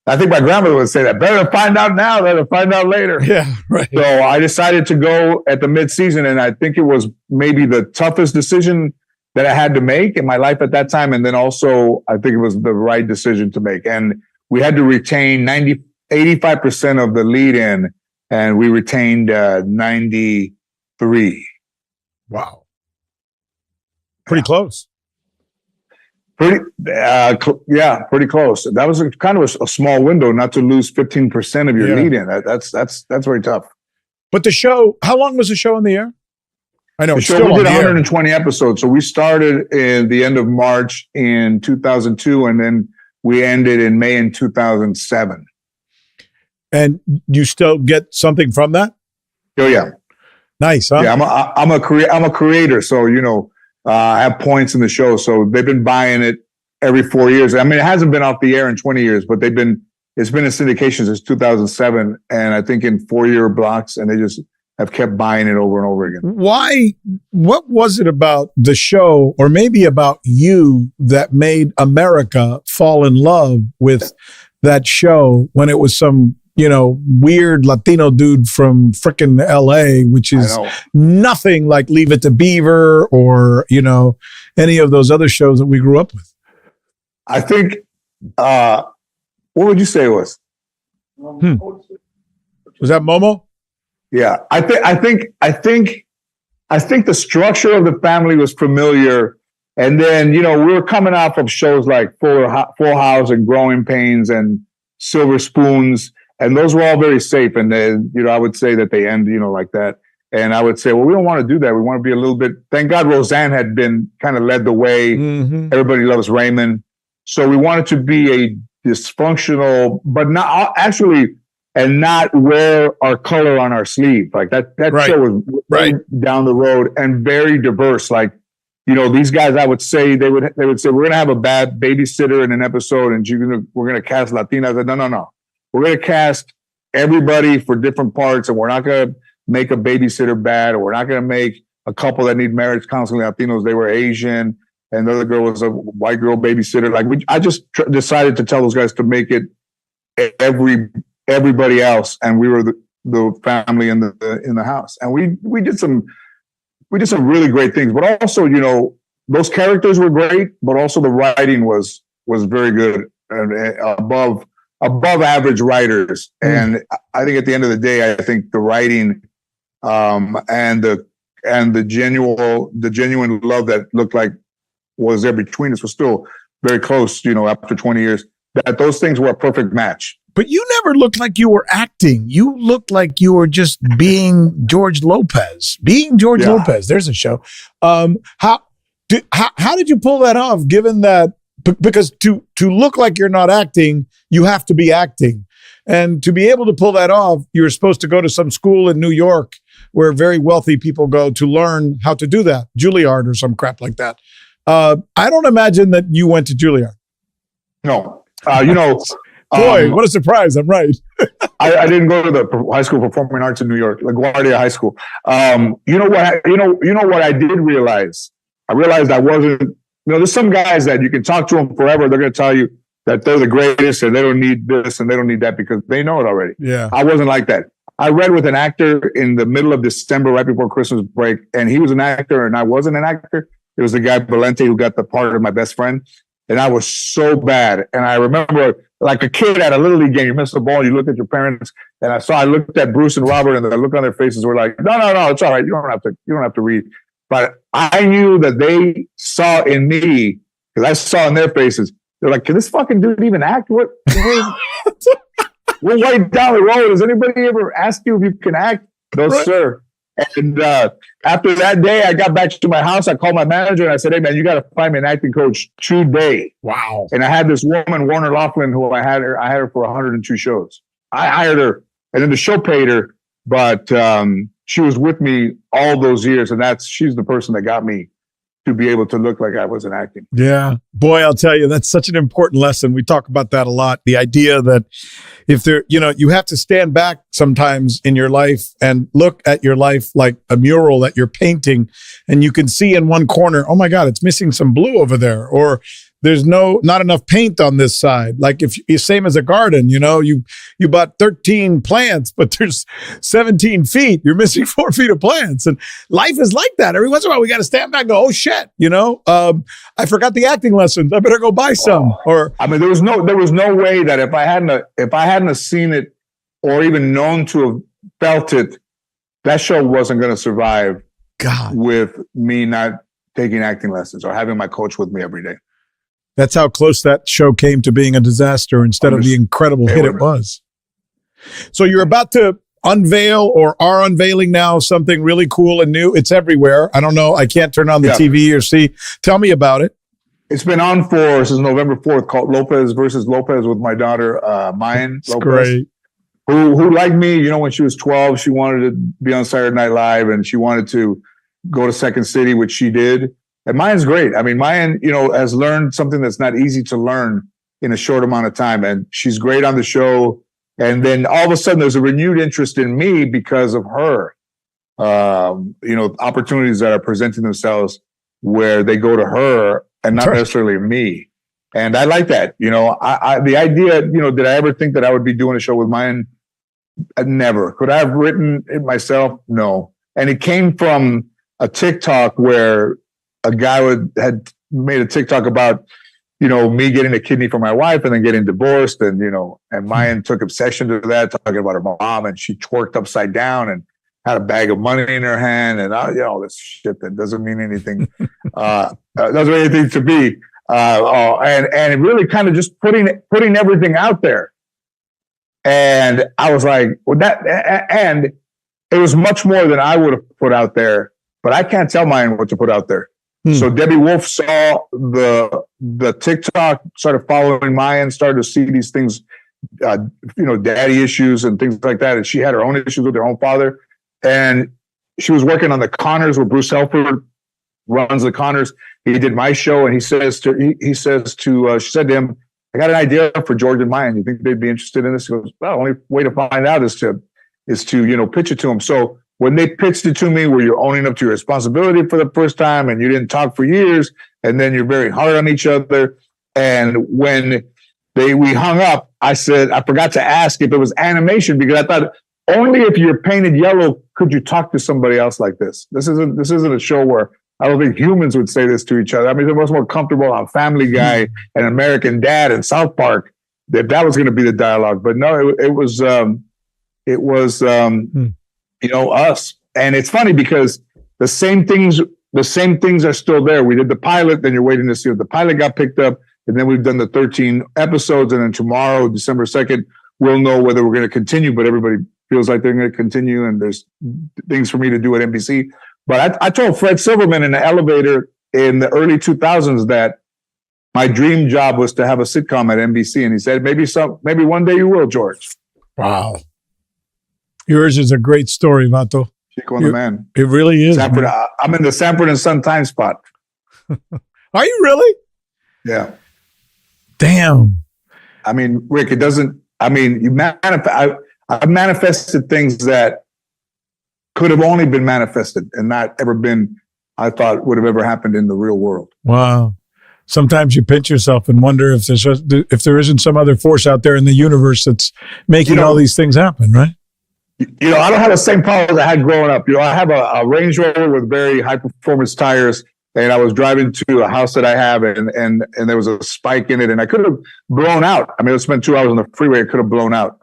I think my grandmother would say that. Better to find out now than to find out later. Yeah, right. So I decided to go at the mid-season, and I think it was maybe the toughest decision that I had to make in my life at that time. And then also, I think it was the right decision to make. And we had to retain 85% of the lead-in, and we retained 93. Wow. Pretty close. Pretty close. That was kind of a small window, not to lose 15% of your lead in. That's very tough. But the show, how long was the show in the air? I know the show we did 120 episodes. So we started in the end of March in 2002, and then we ended in May in 2007. And you still get something from that? Oh yeah, nice. Huh? Yeah, I'm a creator, so I have points in the show, so they've been buying it every 4 years. I mean, it hasn't been off the air in 20 years, but it's been in syndication since 2007, and I think in 4-year blocks, and they just have kept buying it over and over again. Why? What was it about the show, or maybe about you, that made America fall in love with that show when it was some weird Latino dude from frickin' LA, which is nothing like Leave It to Beaver or, any of those other shows that we grew up with? I think, what would you say it was? Was that Momo? Yeah, I think the structure of the family was familiar, and then we were coming off of shows like Full House and Growing Pains and Silver Spoons, and those were all very safe. And then I would say that they end like that, and I would say, well, we don't want to do that. We want to be a little bit. Thank God Roseanne had been kind of led the way. Everybody Loves Raymond, so we wanted to be a dysfunctional, but not actually. And not wear our color on our sleeve. Like that show was right down the road and very diverse. Like, these guys, I would say they would say, we're going to have a bad babysitter in an episode and we're going to cast Latinas. No. We're going to cast everybody for different parts, and we're not going to make a babysitter bad, or we're not going to make a couple that need marriage counseling Latinos. They were Asian and the other girl was a white girl babysitter. Like I just decided to tell those guys to make it everybody else, and we were the family in the house, and we did some really great things. But also, those characters were great, but also the writing was very good and above average writers. And I think at the end of the day, I think the writing and the genuine love that looked like was there between us was still very close. After 20 years, that those things were a perfect match. But you never looked like you were acting. You looked like you were just being George Lopez. Lopez. There's a show. How did you pull that off? Given that, because to look like you're not acting, you have to be acting, and to be able to pull that off, you're supposed to go to some school in New York where very wealthy people go to learn how to do that, Juilliard or some crap like that. I don't imagine that you went to Juilliard. No, Boy, what a surprise! I'm right. I didn't go to the high school of performing arts in New York, LaGuardia High School. You know what I did realize? I realized I wasn't. There's some guys that you can talk to them forever. They're going to tell you that they're the greatest and they don't need this and they don't need that because they know it already. Yeah, I wasn't like that. I read with an actor in the middle of December, right before Christmas break, and he was an actor and I wasn't an actor. It was the guy Valente who got the part of my best friend. And I was so bad. And I remember, like a kid at a Little League game, you miss the ball, you look at your parents, and I looked at Bruce and Robert, and the look on their faces were like, no, it's all right. You don't have to read. But I knew that they saw in me, because I saw in their faces, they're like, can this fucking dude even act? What? We're right down the road. Has anybody ever asked you if you can act? No, right. Sir. And after that day, I got back to my house. I called my manager and I said, hey, man, you got to find me an acting coach today. Wow. And I had this woman, Warner Laughlin, who I had her for 102 shows. I hired her, and then the show paid her, but she was with me all those years. And she's the person that got me to be able to look like I wasn't acting. Yeah. Boy, I'll tell you, that's such an important lesson. We talk about that a lot. The idea that if you have to stand back sometimes in your life and look at your life like a mural that you're painting, and you can see in one corner, oh my God, it's missing some blue over there. Or there's not enough paint on this side. Like if you same as a garden, you bought 13 plants, but there's 17 feet. You're missing 4 feet of plants. And life is like that. Every once in a while, we got to stand back and go, oh shit, I forgot the acting lessons. I better go buy some. Or I mean, there was no way that if I hadn't seen it or even known to have felt it, that show wasn't going to survive. God, with me not taking acting lessons or having my coach with me every day. That's how close that show came to being a disaster instead of the incredible hit it was. So you're about to unveil or are unveiling now something really cool and new. It's everywhere. I don't know. I can't turn on the TV or see. Tell me about it. It's been on since November 4th, called Lopez versus Lopez, with my daughter, Mayan Lopez. Great. Who like me, when she was 12, she wanted to be on Saturday Night Live and she wanted to go to Second City, which she did. And Mayan's great. I mean, Mayan, has learned something that's not easy to learn in a short amount of time. And she's great on the show. And then all of a sudden there's a renewed interest in me because of her. Opportunities that are presenting themselves where they go to her and not necessarily me. And I like that. The idea, did I ever think that I would be doing a show with Mayan? Never. Could I have written it myself? No. And it came from a TikTok where a guy had made a TikTok about, me getting a kidney for my wife and then getting divorced, and and Mayan took obsession to that, talking about her mom, and she twerked upside down and had a bag of money in her hand, and all this shit that doesn't mean anything, doesn't mean anything to me, and it really kind of just putting everything out there, and I was like, well, and it was much more than I would have put out there, but I can't tell Mayan what to put out there. So Debbie Wolf saw the TikTok, started following Mayan, started to see these things, daddy issues and things like that. And she had her own issues with her own father. And she was working on the Connors, where Bruce Helford runs the Connors. He did my show, and she said to him, I got an idea for George and Mayan. You think they'd be interested in this? He goes, well, the only way to find out is to pitch it to them. So when they pitched it to me, where you're owning up to your responsibility for the first time and you didn't talk for years, and then you're very hard on each other. And when we hung up, I said, I forgot to ask if it was animation, because I thought only if you're painted yellow could you talk to somebody else like this. This isn't a show where I don't think humans would say this to each other. I mean, they're much more comfortable on Family Guy and American Dad and South Park, that was going to be the dialogue. But no, it was us. And it's funny because the same things are still there. We did the pilot, then you're waiting to see if the pilot got picked up, and then we've done the 13 episodes, and then tomorrow, December 2nd, we'll know whether we're going to continue, but everybody feels like they're going to continue, and there's things for me to do at NBC. But I told Fred Silverman in the elevator in the early 2000s that my dream job was to have a sitcom at NBC, and he said, maybe one day you will, George. Wow. Yours is a great story, Vato. Chico and the Man. It really is. Sanford, I'm in the Sanford and Son time spot. Are you really? Yeah. Damn. I mean, Rick, I've manifested things that could have only been manifested and not ever been, I thought, would have ever happened in the real world. Wow. Sometimes you pinch yourself and wonder if there isn't some other force out there in the universe that's making all these things happen, right? I don't have the same problems I had growing up. I have a Range Rover with very high performance tires, and I was driving to a house that I have, and there was a spike in it, and I could have blown out. I mean, I spent 2 hours on the freeway. I could have blown out.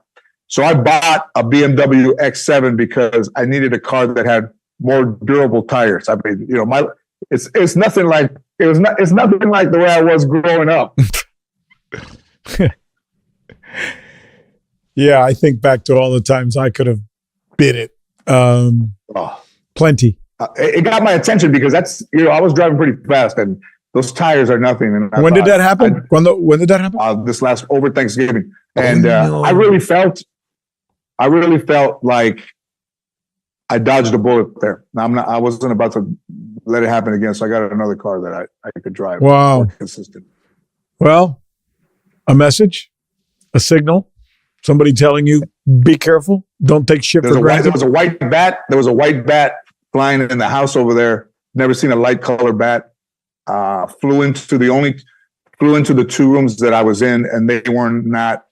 So I bought a BMW X7 because I needed a car that had more durable tires. I mean, it's nothing like it's nothing like the way I was growing up. Yeah, I think back to all the times I could have bit it. Plenty. It got my attention because I was driving pretty fast, and those tires are nothing. And when did that happen? When did that happen? This last over Thanksgiving, and no. I really felt like I dodged a bullet there. I wasn't about to let it happen again, so I got another car that I could drive. Wow, more consistent. Well, a message, a signal. Somebody telling you, be careful. Don't take shit for granted. There was a white bat. There was a white bat flying in the house over there. Never seen a light color bat. Flew into the 2 rooms that I was in, and they were not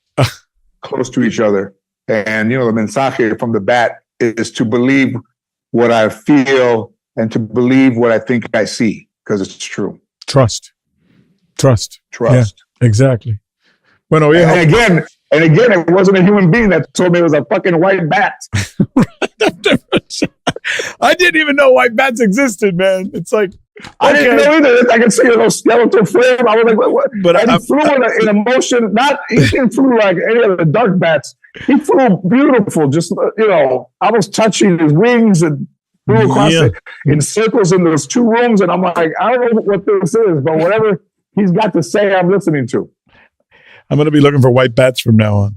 close to each other. And, the mensaje from the bat is to believe what I feel and to believe what I think I see, because it's true. Trust. Yeah, exactly. Bueno, And again, it wasn't a human being that told me it was a fucking white bat. I didn't even know white bats existed, man. It's like, I didn't know either. I could see a little skeletal frame. I was like, what? But he flew in a motion. He didn't flew like any of the dark bats. He flew beautiful, just, almost touching his wings, and flew across in circles in those 2 rooms. And I'm like, I don't know what this is, but whatever he's got to say, I'm listening to. I'm going to be looking for white bats from now on.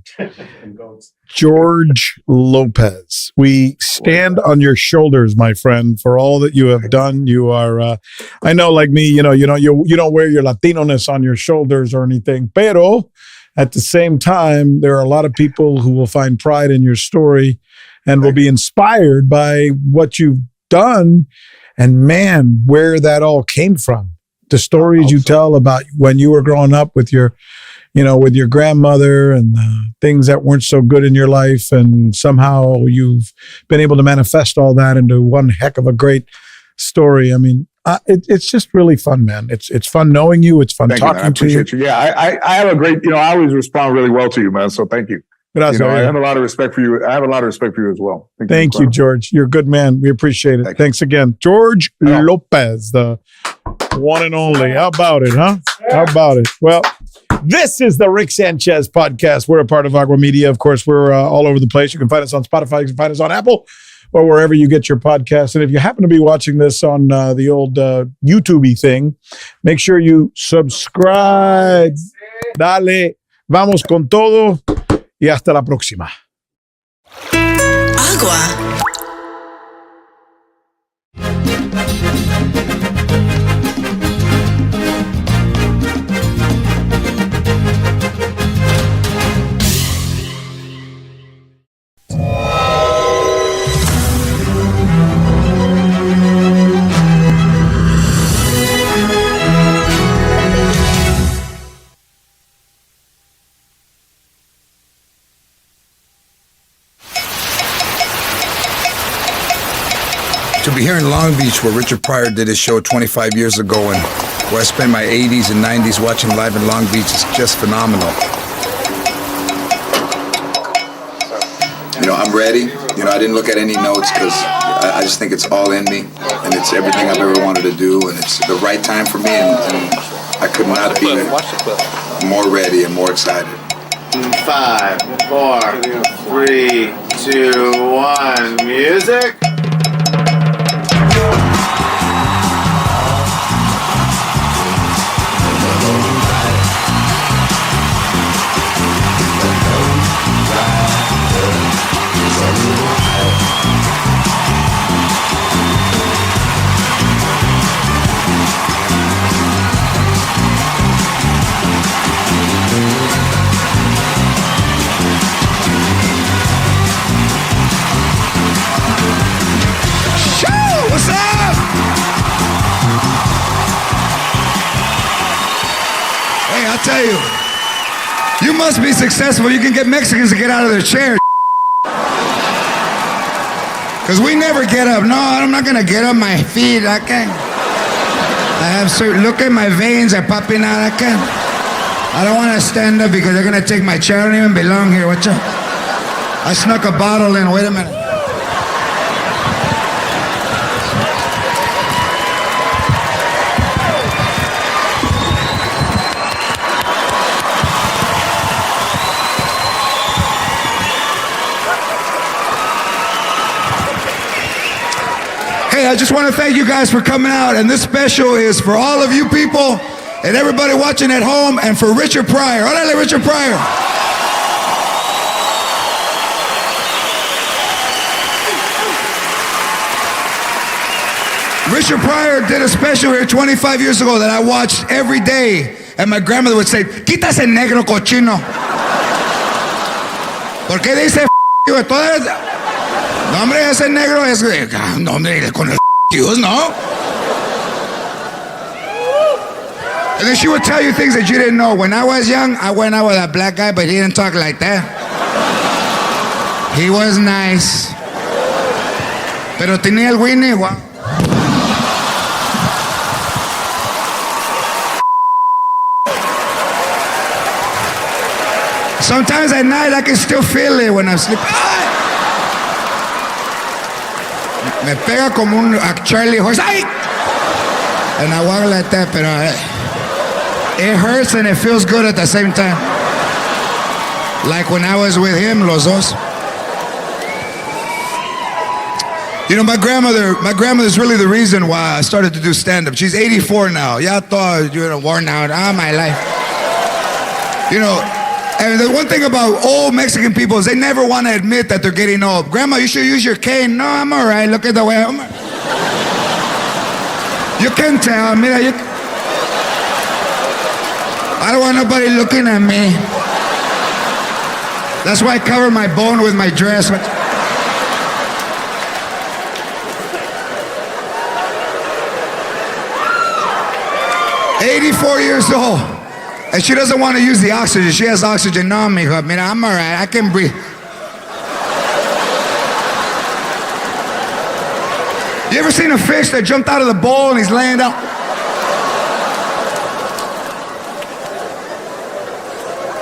George Lopez, we stand on your shoulders, my friend, for all that you have done. You are, I know, like me, you don't wear your Latino-ness on your shoulders or anything, pero at the same time, there are a lot of people who will find pride in your story and will be inspired by what you've done, and man, where that all came from. The stories you tell about when you were growing up with your grandmother and things that weren't so good in your life. And somehow you've been able to manifest all that into one heck of a great story. I mean, It's just really fun, man. It's fun knowing you. It's fun Thank you, man. I talking to you. appreciate you. Yeah, I have a great, I always respond really well to you, man. So thank you. Gracias. I have a lot of respect for you. I have a lot of respect for you as well. Thank you, George. You're a good man. We appreciate it. Thanks again. George Lopez, the one and only. How about it, huh? How about it? Well, this is the Rick Sanchez podcast. We're a part of Agua Media. Of course, we're all over the place. You can find us on Spotify. You can find us on Apple or wherever you get your podcasts. And if you happen to be watching this on the old YouTube-y thing, make sure you subscribe. Dale. Vamos con todo. Y hasta la próxima. Agua. To be here in Long Beach, where Richard Pryor did his show 25 years ago, and where I spent my 80s and 90s watching live in Long Beach, is just phenomenal. I'm ready. I didn't look at any notes because I just think it's all in me, and it's everything I've ever wanted to do, and it's the right time for me, and I could not be more ready and more excited. 5, 4, 3, 2, 1, music. I'll tell you, you must be successful. You can get Mexicans to get out of their chairs. Because we never get up. No, I'm not going to get up my feet. I can't. I have certain, look at my veins are popping out. I can't. I don't want to stand up because they're going to take my chair. I don't even belong here. Watch out. I snuck a bottle in. Wait a minute. Hey, I just want to thank you guys for coming out, and this special is for all of you people and everybody watching at home, and for Richard Pryor. Órale, Richard Pryor. Richard Pryor did a special here 25 years ago that I watched every day, and my grandmother would say, "Quítase negro cochino." ¿Por qué dice no, hombre, ese negro es... No, hombre, con el no. And then she would tell you things that you didn't know. When I was young, I went out with a black guy, but he didn't talk like that. He was nice. Pero tenía el Winnie, wow. Sometimes at night I can still feel it when I'm sleeping. Me pega como un Charlie horse. ¡Ay! And I walk like that, pero it hurts and it feels good at the same time. Like when I was with him, los dos. My grandmother's really the reason why I started to do stand-up. She's 84 now. Ya thought you were worn out all my life. And the one thing about old Mexican people is they never want to admit that they're getting old. Grandma, you should use your cane. No, I'm all right. Look at the way I'm. You can tell. Mira, I don't want nobody looking at me. That's why I cover my bone with my dress. 84 years old. And she doesn't want to use the oxygen. She has oxygen. No, mija, mira, I'm all right. I can breathe. You ever seen a fish that jumped out of the bowl and he's laying down?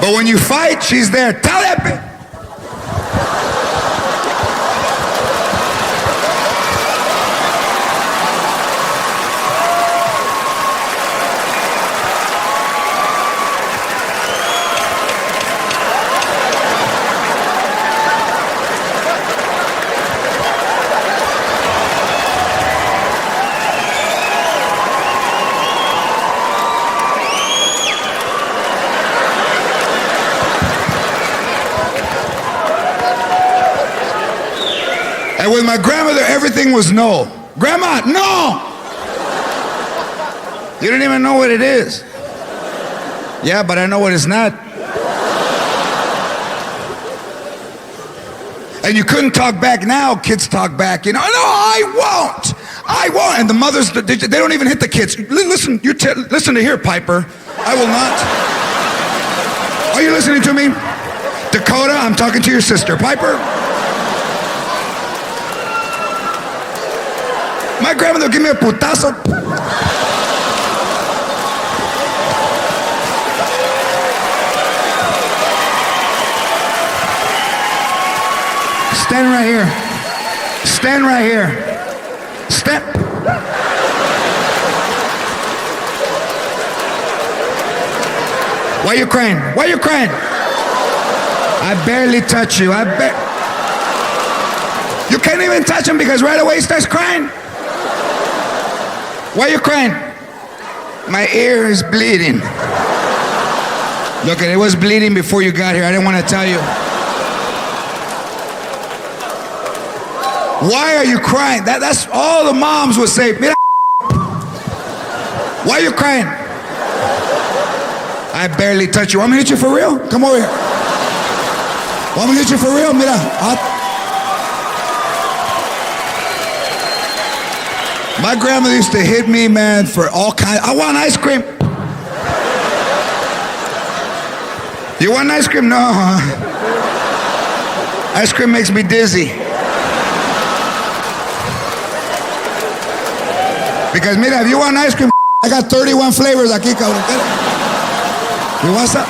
But when you fight, she's there. Tell that bitch. And with my grandmother, everything was no. Grandma, no! You don't even know what it is. Yeah, but I know what it's not. And you couldn't talk back now. Kids talk back, you know. No, I won't. I won't. And the mothers, they don't even hit the kids. Listen, listen to here, Piper. I will not. Are you listening to me? Dakota, I'm talking to your sister. Piper? My grandmother would give me a putazo. Stand right here. Stand right here. Stand. Why you crying? Why you crying? I barely touch you. You can't even touch him because right away he starts crying. Why are you crying? My ear is bleeding. Look, it was bleeding before you got here. I didn't want to tell you. Why are you crying? That's all the moms would say. Mira. Why are you crying? I barely touch you. Want me to hit you for real? Come over here. Want me to hit you for real? Mira. My grandmother used to hit me, man, for all kinds. I want ice cream. You want ice cream? No, huh? Ice cream makes me dizzy. Because, mira, if you want ice cream, I got 31 flavors aquí, cabrón. You want some?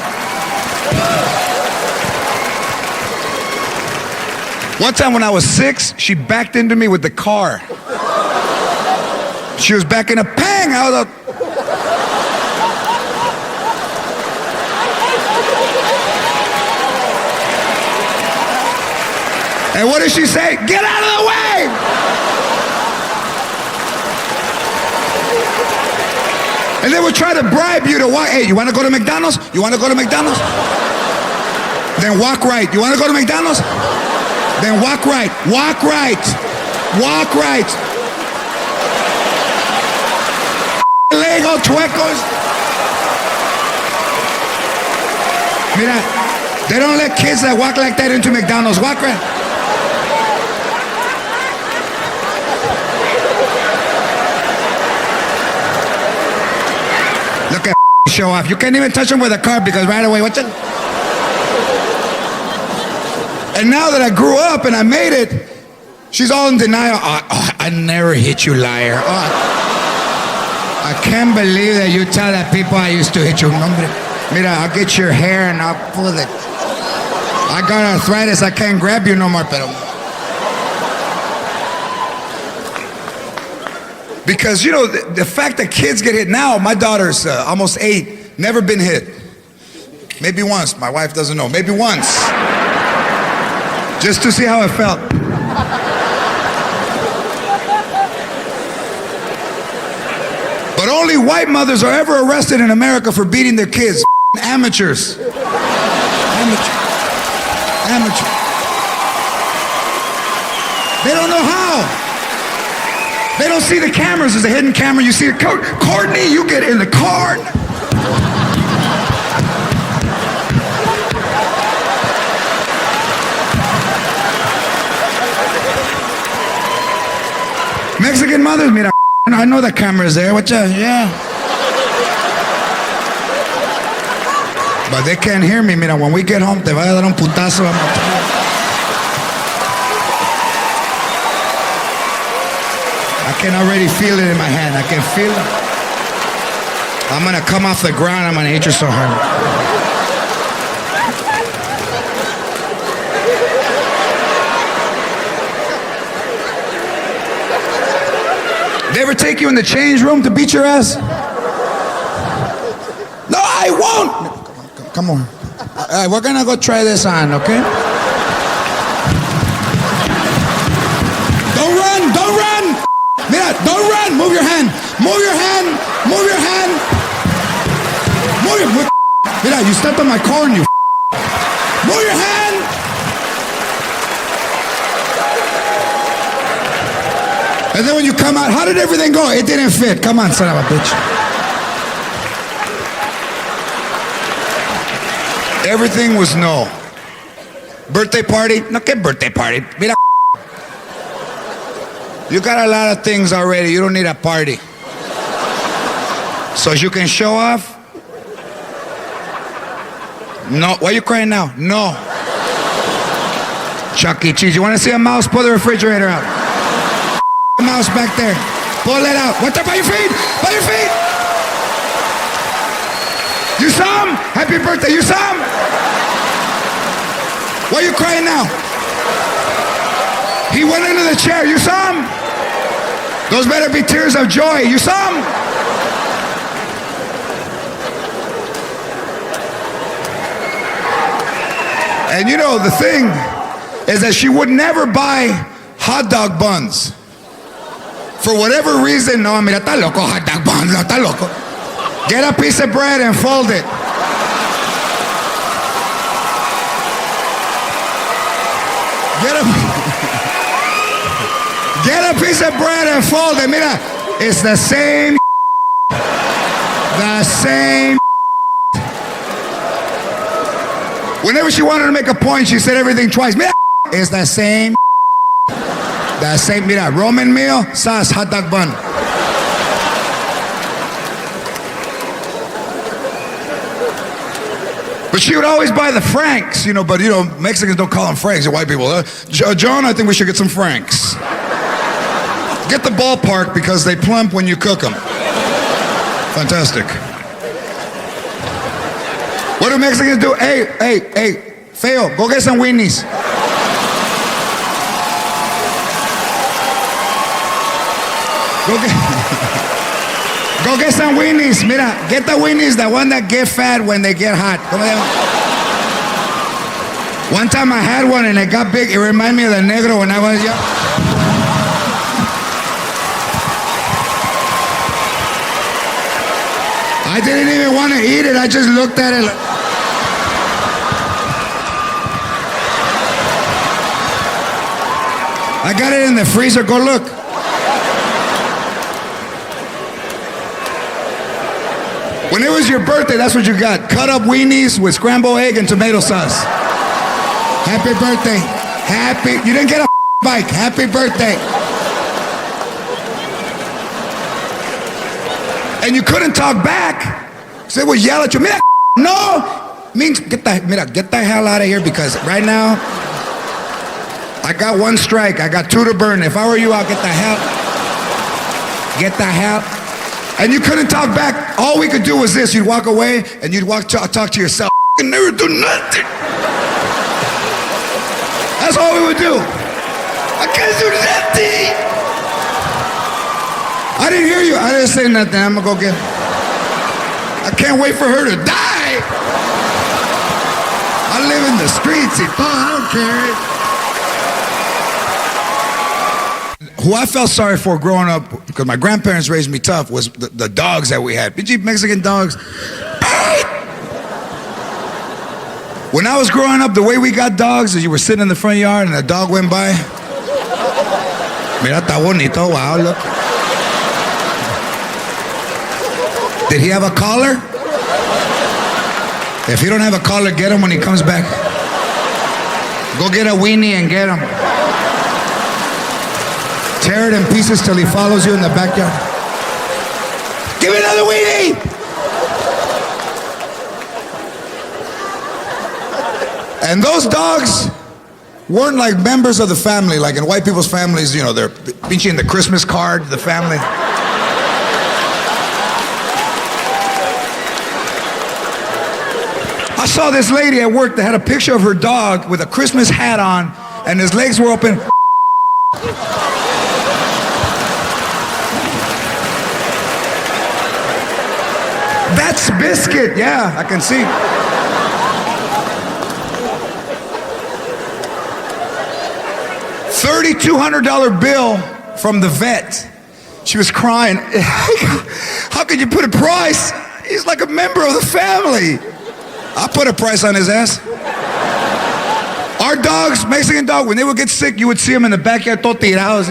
One time when I was 6, she backed into me with the car. She was backing a pang out of. And what did she say? Get out of the way! And they would try to bribe you to walk. Hey, you want to go to McDonald's? You want to go to McDonald's? Then walk right. You want to go to McDonald's? Then walk right. Walk right. Walk right. Lego chuecos. Mira, they don't let kids that walk like that into McDonald's. Walk right. Look at show off. You can't even touch them with a car because right away, what's it? And now that I grew up and I made it, she's all in denial. I never hit you, liar. I can't believe that you tell that people I used to hit you. Mira, I'll get your hair and I'll pull it. I got arthritis. I can't grab you no more, pero. Because, you know, the fact that kids get hit now, my daughter's almost 8, never been hit. Maybe once. My wife doesn't know. Maybe once. Just to see how it felt. But only white mothers are ever arrested in America for beating their kids. Amateurs. Amateur. They don't know how. They don't see the cameras. There's a hidden camera. You see it. Courtney, you get in the car. Mexican mothers, mira, I know the camera's there. What's up? Yeah. But they can't hear me. Mira, when we get home, te va a dar un putazo. I can already feel it in my hand. I can feel it. I'm gonna come off the ground. I'm gonna hit you so hard. They ever take you in the change room to beat your ass? No, I won't. Come on. All right, we're gonna go try this on, okay? Don't run, don't run. Mira, don't run. Move your hand. Move your hand. Move your hand. Move your. Mira, you stepped on my corn, you. Move your hand. And then when you come out, how did everything go? It didn't fit. Come on, son of a bitch. Everything was no. Birthday party? No, ¿qué birthday party? Mira. You got a lot of things already. You don't need a party. So you can show off? No. Why are you crying now? No. Chuck E. Cheese. You want to see a mouse? Pull the refrigerator out. Mouse back there. Pull it out. What's up by your feet? By your feet. You saw him? Happy birthday. You saw him? Why are you crying now? He went into the chair. You saw him? Those better be tears of joy. You saw him? And you know, the thing is that she would never buy hot dog buns. For whatever reason, no, mira, está loco, hot dog buns, no, está loco. Get a piece of bread and fold it. Get a piece of bread and fold it. Mira, it's the same. The same. Whenever she wanted to make a point, she said everything twice. Mira, it's the same. The same, mira, Roman meal, sauce, hot dog bun. But she would always buy the Franks, you know, but you know, Mexicans don't call them Franks, they're white people. John, I think we should get some Franks. Get the ballpark because they plump when you cook them. Fantastic. What do Mexicans do? Hey, Feo, go get some weenies. Go get some weenies. Mira, get the weenies, the one that get fat when they get hot. One time I had one and it got big. It reminded me of the negro when I was young. I didn't even want to eat it. I just looked at it. I got it in the freezer. Go look. When it was your birthday, that's what you got. Cut up weenies with scrambled egg and tomato sauce. Happy birthday. You didn't get a bike. Happy birthday. And you couldn't talk back. So they would yell at you. Mira, no. Means get the hell out of here because right now, I got one strike. I got two to burn. If I were you, I'll get the hell. Get the hell. And you couldn't talk back. All we could do was this. You'd walk away and you'd talk to yourself. I never do nothing. That's all we would do. I can't do nothing. I didn't hear you. I didn't say nothing. I'm gonna go get her. I can't wait for her to die. I live in the streets. I don't care. Who I felt sorry for growing up, because my grandparents raised me tough, was the dogs that we had. Big Mexican dogs. When I was growing up, the way we got dogs is you were sitting in the front yard and a dog went by. Mira, está bonito. Wow, look. Did he have a collar? If he don't have a collar, get him when he comes back. Go get a weenie and get him. Tear it in pieces till he follows you in the backyard. Give me another weenie! And those dogs, weren't like members of the family, like in white people's families, you know, they're pinching the Christmas card, the family. I saw this lady at work that had a picture of her dog with a Christmas hat on and his legs were open. That's Biscuit, yeah, I can see. $3,200 bill from the vet. She was crying. How could you put a price? He's like a member of the family. I put a price on his ass. Our dogs, Mexican dog, when they would get sick, you would see them in the backyard, todo tirados.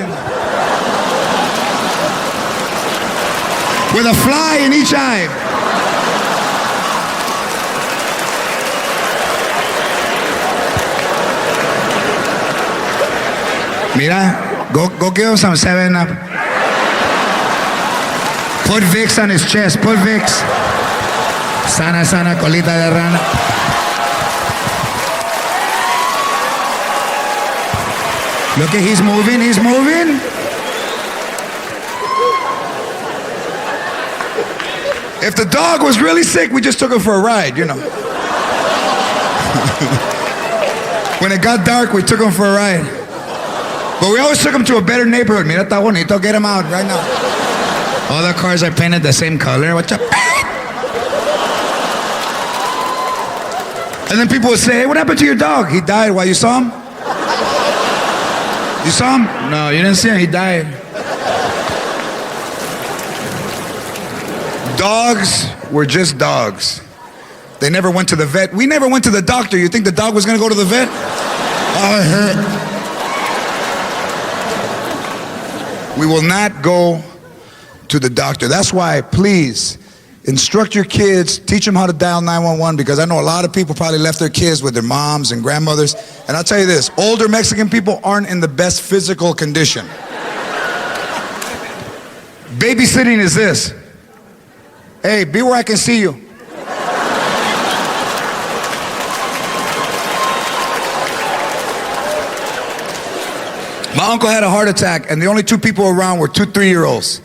With a fly in each eye. Mira, go give him some 7-Up. Put Vicks on his chest, put Vicks. Sana, sana, colita de rana. Look at, he's moving, he's moving. If the dog was really sick, we just took him for a ride, you know. When it got dark, we took him for a ride. But we always took him to a better neighborhood. Mira, está bonito, get him out right now. All the cars are painted the same color. What's up? And then people would say, hey, what happened to your dog? He died. Why, you saw him? You saw him? No, you didn't see him. He died. Dogs were just dogs. They never went to the vet. We never went to the doctor. You think the dog was going to go to the vet? Oh, it hurt. We will not go to the doctor. That's why, please, instruct your kids, teach them how to dial 911, because I know a lot of people probably left their kids with their moms and grandmothers. And I'll tell you this, older Mexican people aren't in the best physical condition. Babysitting is this. Hey, be where I can see you. My uncle had a heart attack, and the only two people around were 2 3-year-olds.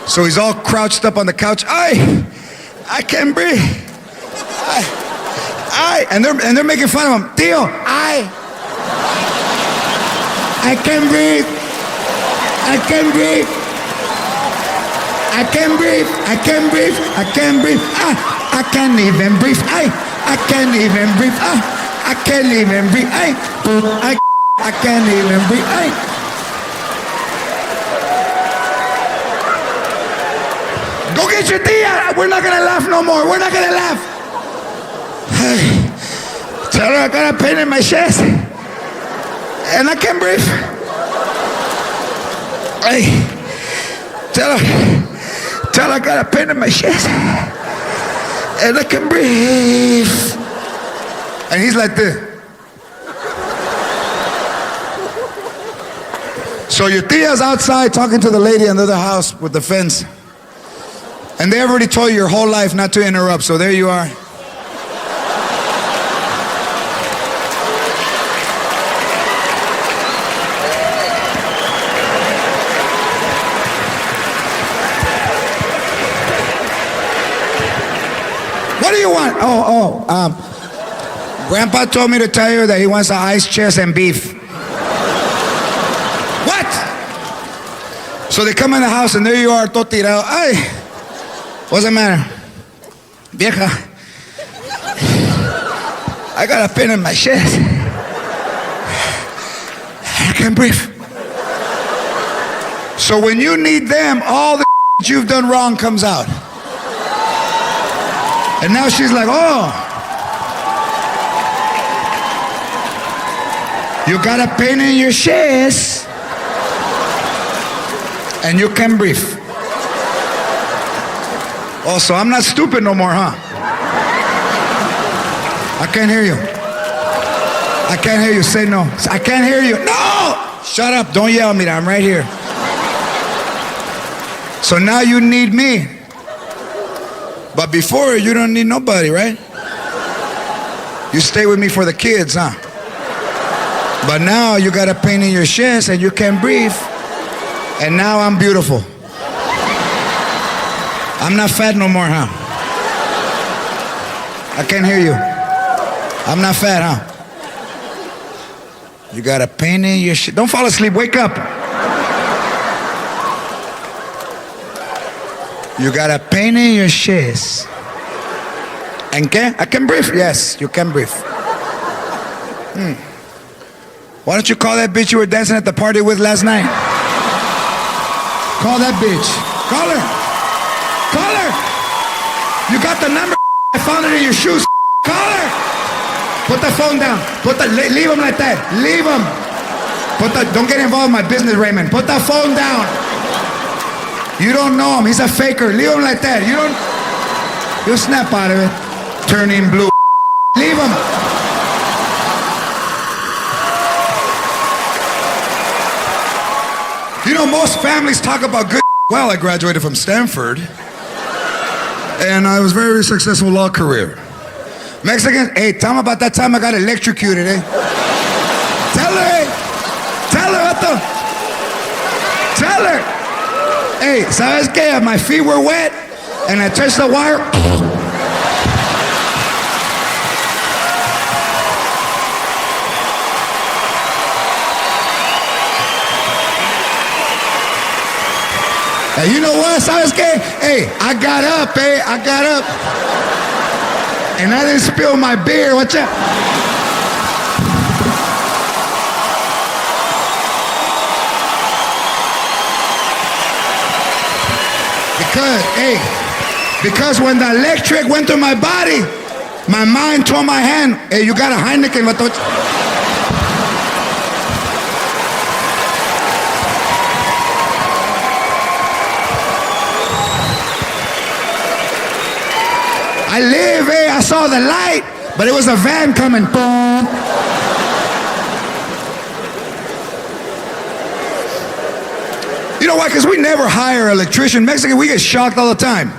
So he's all crouched up on the couch. I can't breathe. And they're making fun of him. Tío, I can't breathe. I can't breathe. I can't breathe. I can't breathe. I can't breathe. I can't even breathe. I can't even breathe. I can't even breathe. I can't even breathe. Go get your tia. We're not gonna laugh no more. We're not gonna laugh. Tell her I got a pain in my chest and I can't breathe. Hey, tell her I got a pain in my chest and I can breathe. And he's like this. So your tia's outside talking to the lady in the other house with the fence. And they already told you your whole life not to interrupt, so there you are. What do you want? Grandpa told me to tell you that he wants an ice chest and beef. What? So they come in the house and there you are, todo tirado. Ay, what's the matter? Vieja, I got a pain in my chest. I can't breathe. So when you need them, all the you've done wrong comes out. And now she's like, oh, you got a pain in your chest and you can breathe. Oh, so I'm not stupid no more, huh? I can't hear you. I can't hear you. Say no. I can't hear you. No! Shut up. Don't yell at me. I'm right here. So now you need me. But before, you don't need nobody, right? You stay with me for the kids, huh? But now you got a pain in your chest and you can't breathe. And now I'm beautiful. I'm not fat no more, huh? I can't hear you. I'm not fat, huh? You got a pain in your shit. Don't fall asleep. Wake up. You got a pain in your chest. And can I can breathe? Yes, you can breathe. Why don't you call that bitch you were dancing at the party with last night? Call that bitch. Call her. Call her. You got the number. I found it in your shoes. Call her. Put the phone down. Leave him like that. Leave him. Don't get involved in my business, Raymond. Put the phone down. You don't know him. He's a faker. Leave him like that. You'll snap out of it. Turning blue. Leave him. You know, most families talk about good. Well, I graduated from Stanford. And I was very successful law career. Mexicans, hey, tell them about that time I got electrocuted, eh? Tell her, hey. Tell her, Otto. Tell her. Hey, ¿sabes qué? My feet were wet and I touched the wire. Hey, you know what? ¿Sabes qué? Hey, I got up, eh? I got up. And I didn't spill my beer. Watch out. Because when the electric went through my body, my mind told my hand, hey, you got a Heineken. I live, I saw the light, but it was a van coming. Boom. You know why? Because we never hire an electrician. Mexican, we get shocked all the time.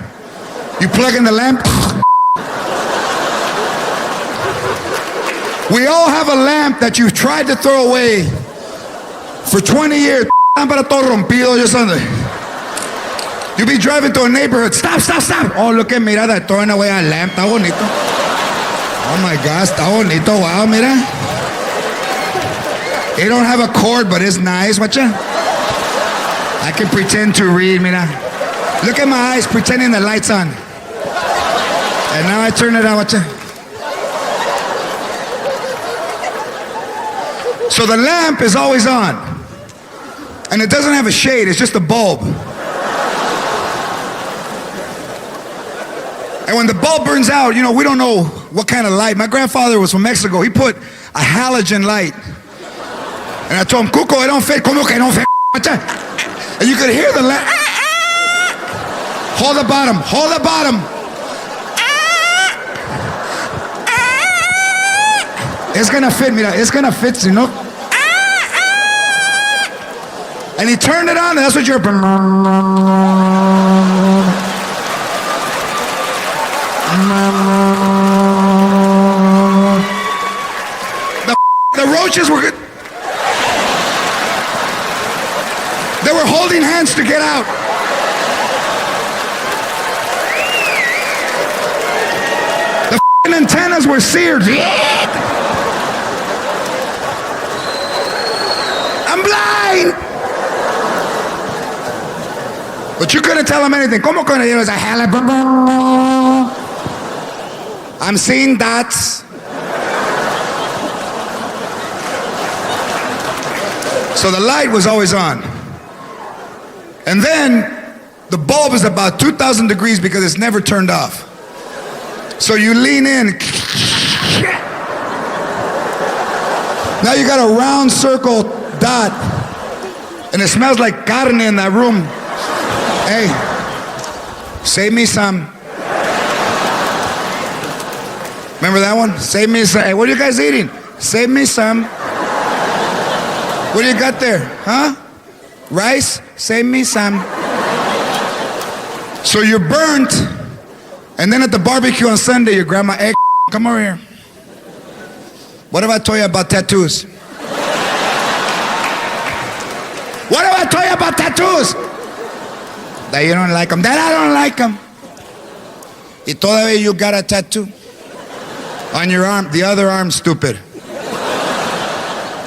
You plug in the lamp. We all have a lamp that you've tried to throw away for 20 years. Lámpara todo rompido, just on the. You be driving to a neighborhood. Stop. Oh, look at mira, they're throwing away a lamp. Está bonito. Oh my God, está bonito. Wow, mira. It don't have a cord, but it's nice. Watcha. I can pretend to read, mira. Look at my eyes, pretending the light's on. And now I turn it on, watcha. So the lamp is always on. And it doesn't have a shade, it's just a bulb. And when the bulb burns out, you know, we don't know what kind of light. My grandfather was from Mexico. He put a halogen light. And I told him, Cuco, it don't fit. ¿Cómo que no fit? And you could hear the lamp. Hold the bottom. Hold the bottom. It's going to fit, mira. It's going to fit, you know. And he turned it on, and that's what you're... The roaches were good. They were holding hands to get out. The antennas were seared. I'm blind. But you couldn't tell him anything. ¿Cómo con ellos? I'm seeing dots. So the light was always on. And then the bulb is about 2,000 degrees because it's never turned off. So you lean in. Now you got a round circle dot. And it smells like carne in that room. Hey, save me some. Remember that one? Save me some. Hey, what are you guys eating? Save me some. What do you got there? Huh? Rice? Save me some. So you're burnt, and then at the barbecue on Sunday, your grandma, hey, come over here. What if I told you about tattoos? told you about tattoos. That you don't like them. That I don't like them. Y todavía you got a tattoo on your arm. The other arm, stupid.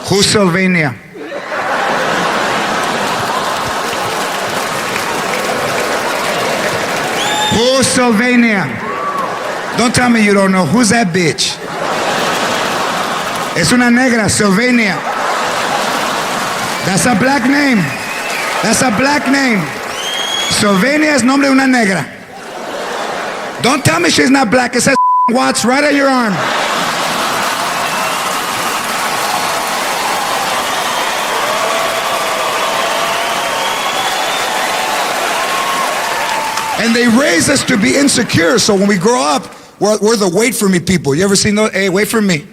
Who's Sylvania? Who's Sylvania? Don't tell me you don't know. Who's that bitch? Es una negra, Sylvania. That's a black name. That's a black name. Sylvania es nombre de una negra. Don't tell me she's not black. It says Watts right on your arm. And they raise us to be insecure, so when we grow up, we're the wait for me people. You ever seen those? Hey, wait for me.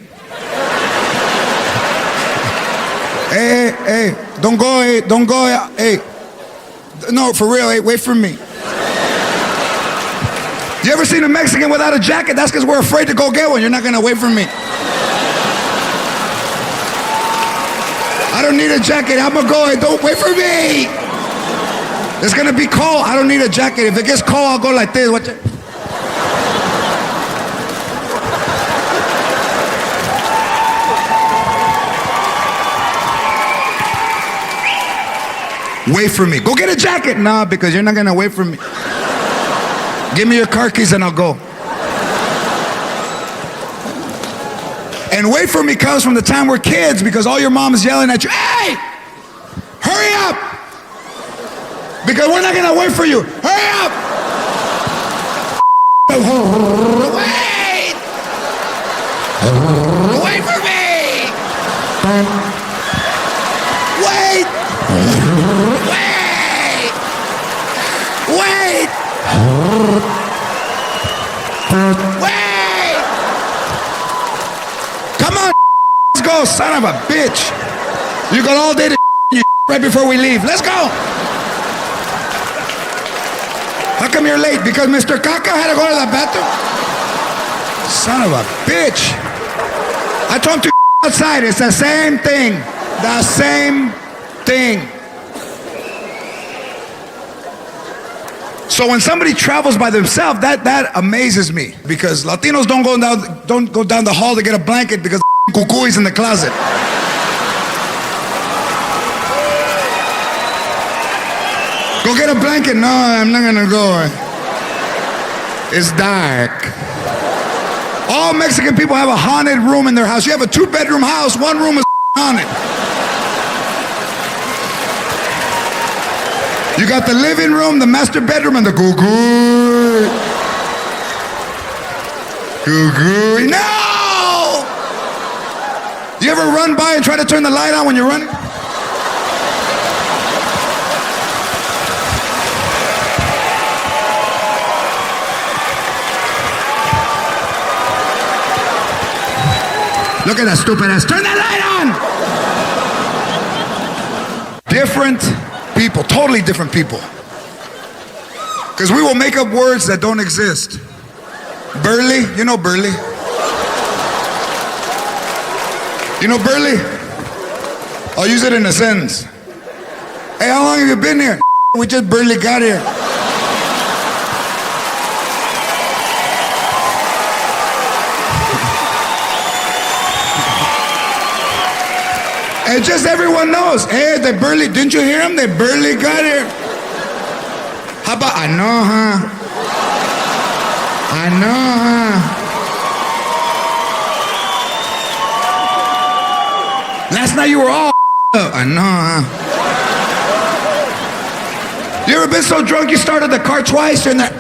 Hey, don't go, hey. No, for real, hey, wait for me. You ever seen a Mexican without a jacket? That's because we're afraid to go get one. You're not gonna wait for me. I don't need a jacket, I'm gonna go, hey, don't wait for me. It's gonna be cold, I don't need a jacket. If it gets cold, I'll go like this. Watch it. Wait for me. Go get a jacket. Nah, because you're not gonna wait for me. Give me your car keys and I'll go. And wait for me comes from the time we're kids because all your mom is yelling at you, hey, hurry up. Because we're not gonna wait for you. Hurry up. Wait. Wait for me. Wait. Wait! Wait! Wait! Come on, let's go, son of a bitch. You got all day to you right before we leave. Let's go! How come you're late? Because Mr. Caca had to go to the bathroom? Son of a bitch. I told him to outside. It's the same thing. The same thing. So when somebody travels by themselves, that amazes me because Latinos don't go down the hall to get a blanket because cuckoo is in the closet. Go get a blanket. No, I'm not gonna go. It's dark. All Mexican people have a haunted room in their house. You have a 2-bedroom house, one room is haunted. You got the living room, the master bedroom, and the goo-goo. Goo-goo. No! You ever run by and try to turn the light on when you're running? Look at that stupid ass. Turn that light on! Different people, totally different people. Because we will make up words that don't exist. Burly, you know Burly? You know Burly? I'll use it in a sentence. Hey, how long have you been here? We just barely got here. And just everyone knows. Hey, they barely, didn't you hear them? They barely got here. How about, I know, huh? I know, huh? Last night you were all up. I know, huh? You ever been so drunk you started the car twice and the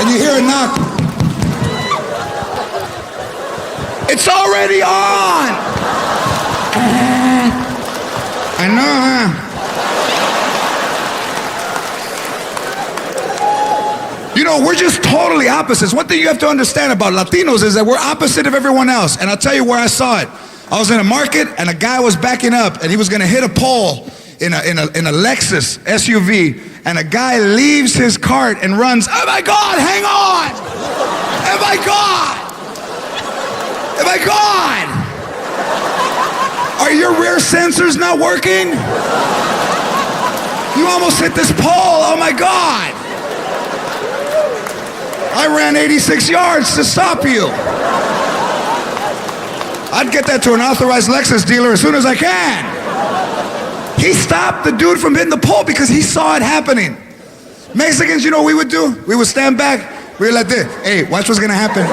and you hear a knock. It's already on. I know, huh? You know, we're just totally opposites. One thing you have to understand about Latinos is that we're opposite of everyone else. And I'll tell you where I saw it. I was in a market and a guy was backing up and he was gonna hit a pole in a Lexus SUV, and a guy leaves his cart and runs, oh my God, hang on! Oh my God! My God! Are your rear sensors not working? You almost hit this pole. Oh my God! I ran 86 yards to stop you. I'd get that to an authorized Lexus dealer as soon as I can. He stopped the dude from hitting the pole because he saw it happening. Mexicans, you know what we would do? We would stand back. We were like this. Hey, watch what's gonna happen.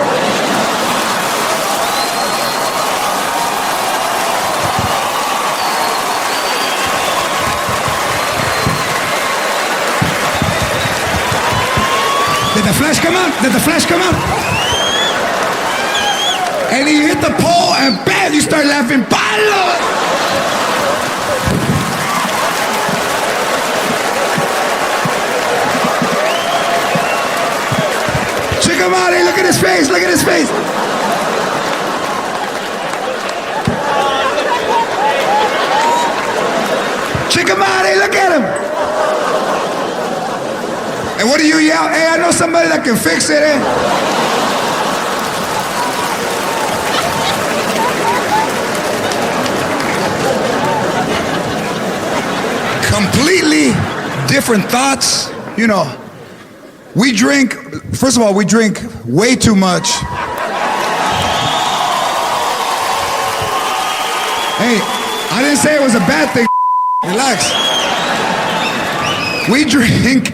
Did the flash come out? Did the flash come out? And he hit the pole and bam, you start laughing. Palo! Check him out, hey, look at his face, look at his face. Check him out, hey, look at him. And what do you yell? Hey, I know somebody that can fix it, eh? Completely different thoughts. You know, we drink, first of all, we drink way too much. Hey, I didn't say it was a bad thing. Relax. We drink,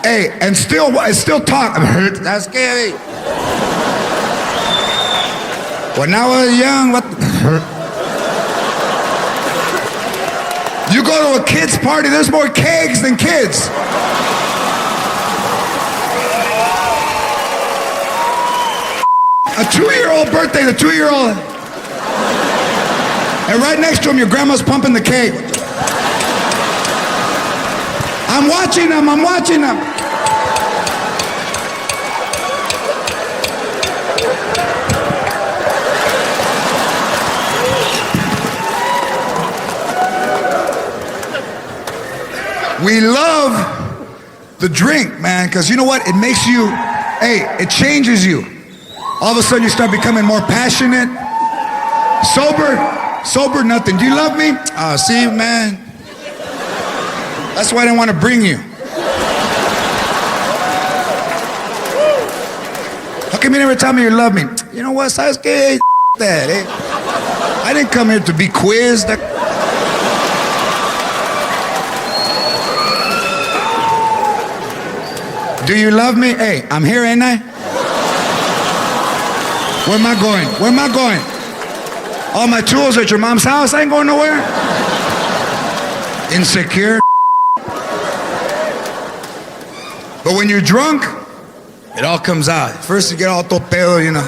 hey, and still talk. That's scary. When I was young, what? You go to a kid's party, there's more kegs than kids. A 2-year-old birthday, the 2-year-old. And right next to him, your grandma's pumping the keg. I'm watching them, I'm watching them. We love the drink, man, because you know what? It makes you, hey, it changes you. All of a sudden you start becoming more passionate. Sober, nothing. Do you love me? Oh, see, man. That's why I didn't want to bring you. How come you never tell me you love me? You know what, ¿sabes qué? That, eh? I didn't come here to be quizzed. Do you love me? Hey, I'm here, ain't I? Where am I going? Where am I going? All my tools at your mom's house? I ain't going nowhere. Insecure. But when you're drunk, it all comes out. First you get all topedo, you know.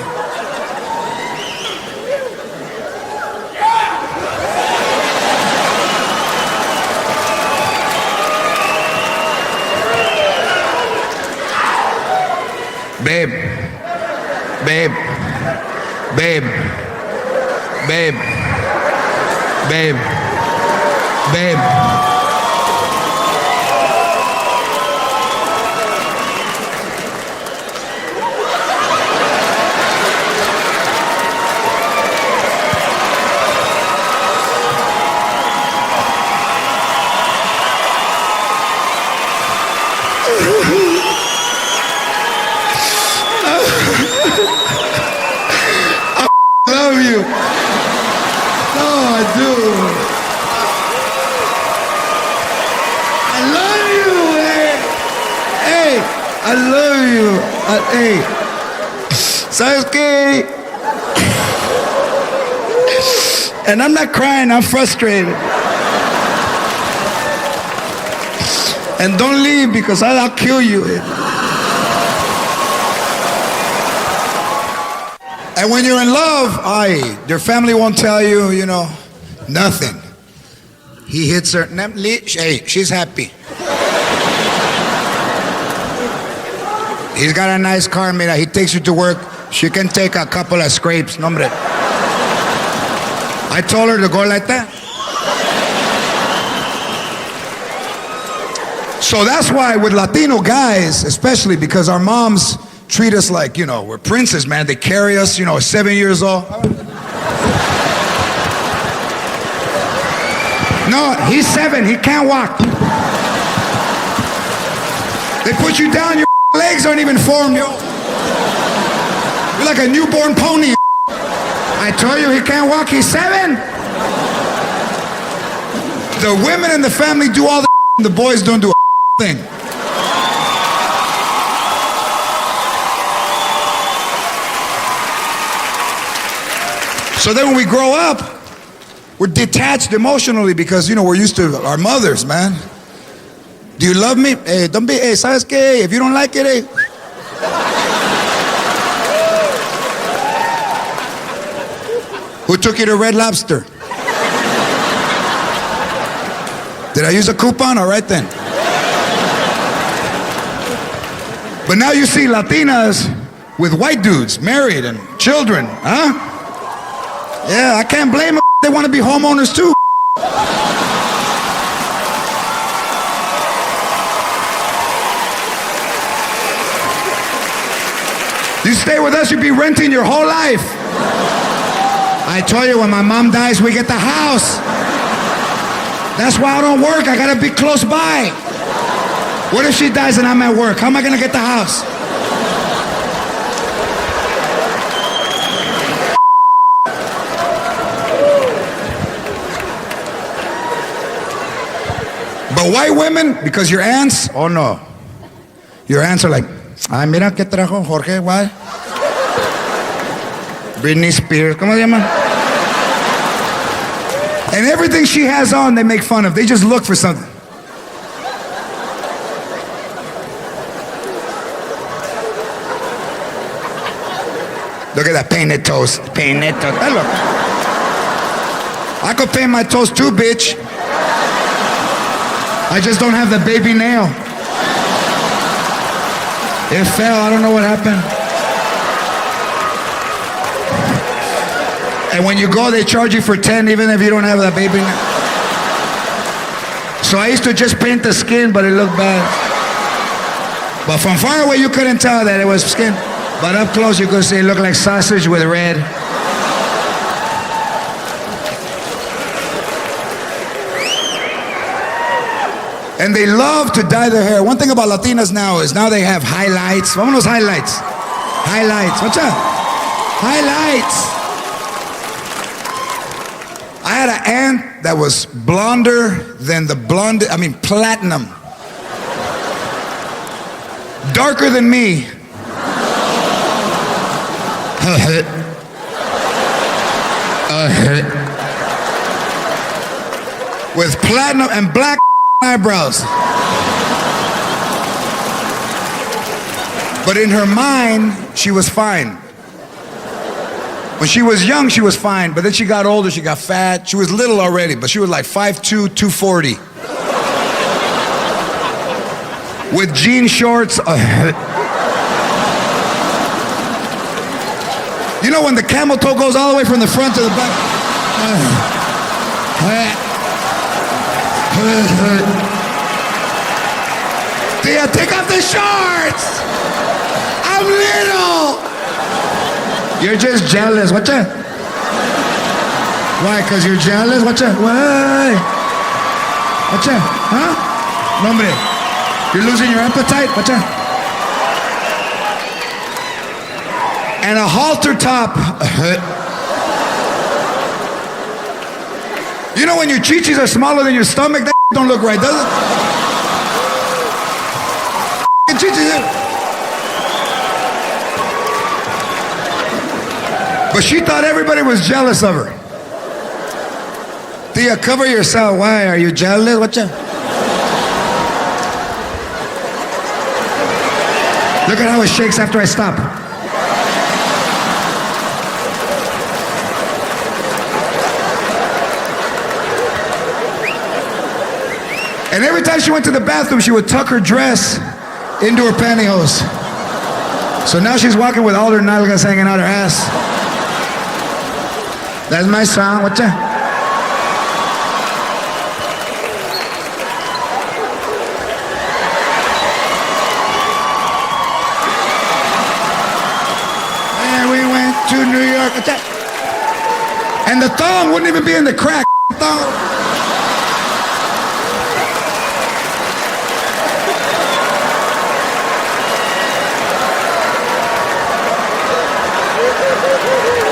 Babe, babe, babe, babe, babe, babe. I love you. No, I do. I love you, man. Hey, I love you. Hey, ¿sabes qué? And I'm not crying, I'm frustrated. And don't leave because I'll kill you. And when you're in love, your family won't tell you, you know, nothing. He hits her. Hey, she's happy. He's got a nice car, mira. He takes her to work. She can take a couple of scrapes. No, hombre. I told her to go like that. So that's why with Latino guys, especially because our moms treat us like, you know, we're princes, man. They carry us, you know, 7 years old. No, he's 7. He can't walk. They put you down. Your legs aren't even formed, yo. You're like a newborn pony. I told you he can't walk. He's 7. The women in the family do all the and the boys don't do a thing. So then when we grow up, we're detached emotionally because, you know, we're used to our mothers, man. Do you love me? Hey, don't be, hey, ¿sabes qué? If you don't like it, hey. Who took you to Red Lobster? Did I use a coupon? All right then. But now you see Latinas with white dudes, married and children, huh? Yeah, I can't blame them. They want to be homeowners too. You stay with us, you'll be renting your whole life. I told you, when my mom dies, we get the house. That's why I don't work. I gotta be close by. What if she dies and I'm at work? How am I gonna get the house? But white women, because your aunts, oh no. Your aunts are like, ay, mira que trajo Jorge, what? Britney Spears, ¿cómo se llama? And everything she has on, they make fun of. They just look for something. Look at that painted toes. Painted toes. Look. I could paint my toes too, bitch. I just don't have the baby nail. It fell. I don't know what happened. And when you go, they charge you for 10 even if you don't have that baby nail. So I used to just paint the skin, but it looked bad. But from far away, you couldn't tell that it was skin. But up close, you could see it looked like sausage with red. And they love to dye their hair. One thing about Latinas now is now they have highlights. Vámonos highlights. Highlights. What's up? Highlights. I had an aunt that was blonder than the blonde, I mean platinum. Darker than me. With platinum and black eyebrows. But in her mind, she was fine. When she was young, she was fine, but then she got older, she got fat. She was little already, but she was like 5'2", 240. With jean shorts. You know when the camel toe goes all the way from the front to the back? Tia, take off the shorts! I'm little! You're just jealous. What's that? Why? Because you're jealous? What's that? Why? What's that? Huh? No, hombre. You're losing your appetite? What's that? And a halter top. You know when your chichis are smaller than your stomach? That don't look right, does it? Chichis. But she thought everybody was jealous of her. Tia, cover yourself. Why? Are you jealous? What's up? Look at how it shakes after I stop. And every time she went to the bathroom, she would tuck her dress into her pantyhose. So now she's walking with all her nalgas hanging out her ass. That's my song. What's that? to New York. And the thong wouldn't even be in the crack. Thong.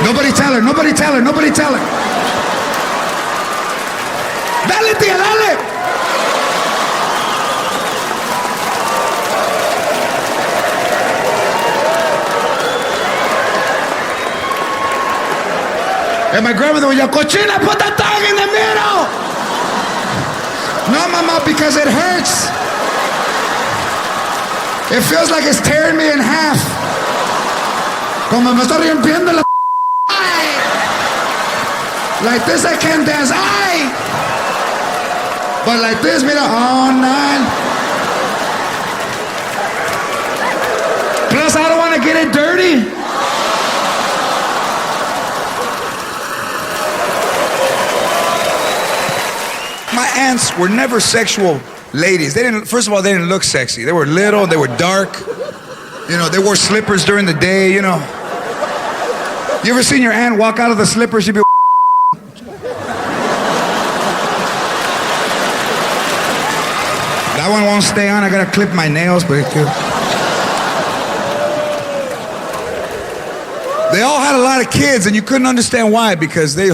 Nobody tell her, nobody tell her, nobody tell her. Dale, tía, dale. And my grandmother would yell, Cochina, put that thong in the middle. No, mama, because it hurts. It feels like it's tearing me in half. Como me está rompiendo la. Like this, I can't dance. Ay! But like this, mira, all night. Plus, I don't want to get it dirty. My aunts were never sexual ladies. They didn't. First of all, they didn't look sexy. They were little. They were dark. You know, they wore slippers during the day. You know. You ever seen your aunt walk out of the slippers? She'd be. That one won't stay on. I gotta clip my nails, but it could. They all had a lot of kids, and you couldn't understand why, because they.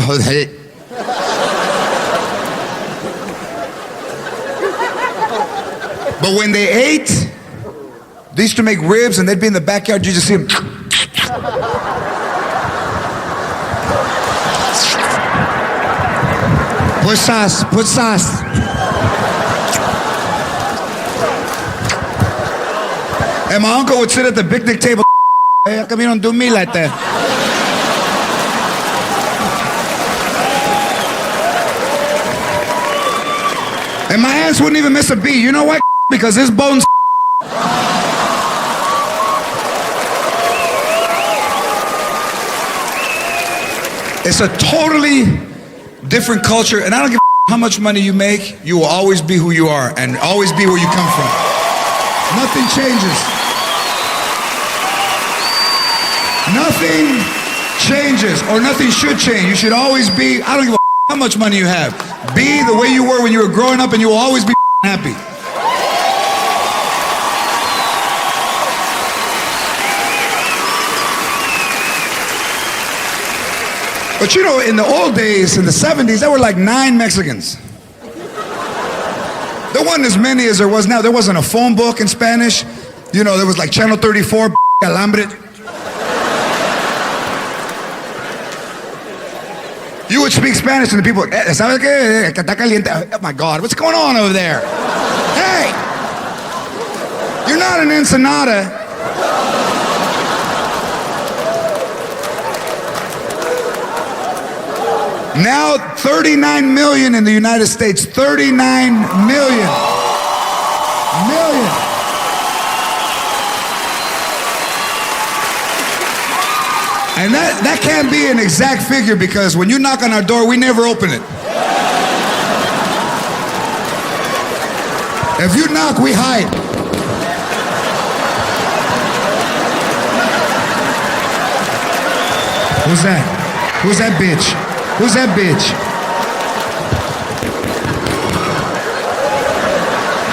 But when they ate, they used to make ribs, and they'd be in the backyard. You just see them. Put sauce. Put sauce. And my uncle would sit at the picnic table. Hey, how come you don't do me like that? And my aunts wouldn't even miss a beat. You know why? Because his bones. It's a totally different culture, and I don't give a how much money you make. You will always be who you are, and always be where you come from. Nothing changes. Nothing changes, or nothing should change. You should always be, I don't give a how much money you have. Be the way you were when you were growing up, and you will always be happy. But you know, in the old days, in the 70s, there were like 9 Mexicans. There wasn't as many as there was now. There wasn't a phone book in Spanish. You know, there was like Channel 34, Alambre. You would speak Spanish and the people, ¿sabes qué? Que está caliente. Oh my God, what's going on over there? Hey, you're not an Ensenada. Now 39 million in the United States. 39 million. And that can't be an exact figure, because when you knock on our door, we never open it. If you knock, we hide. Who's that? Who's that bitch? Who's that bitch?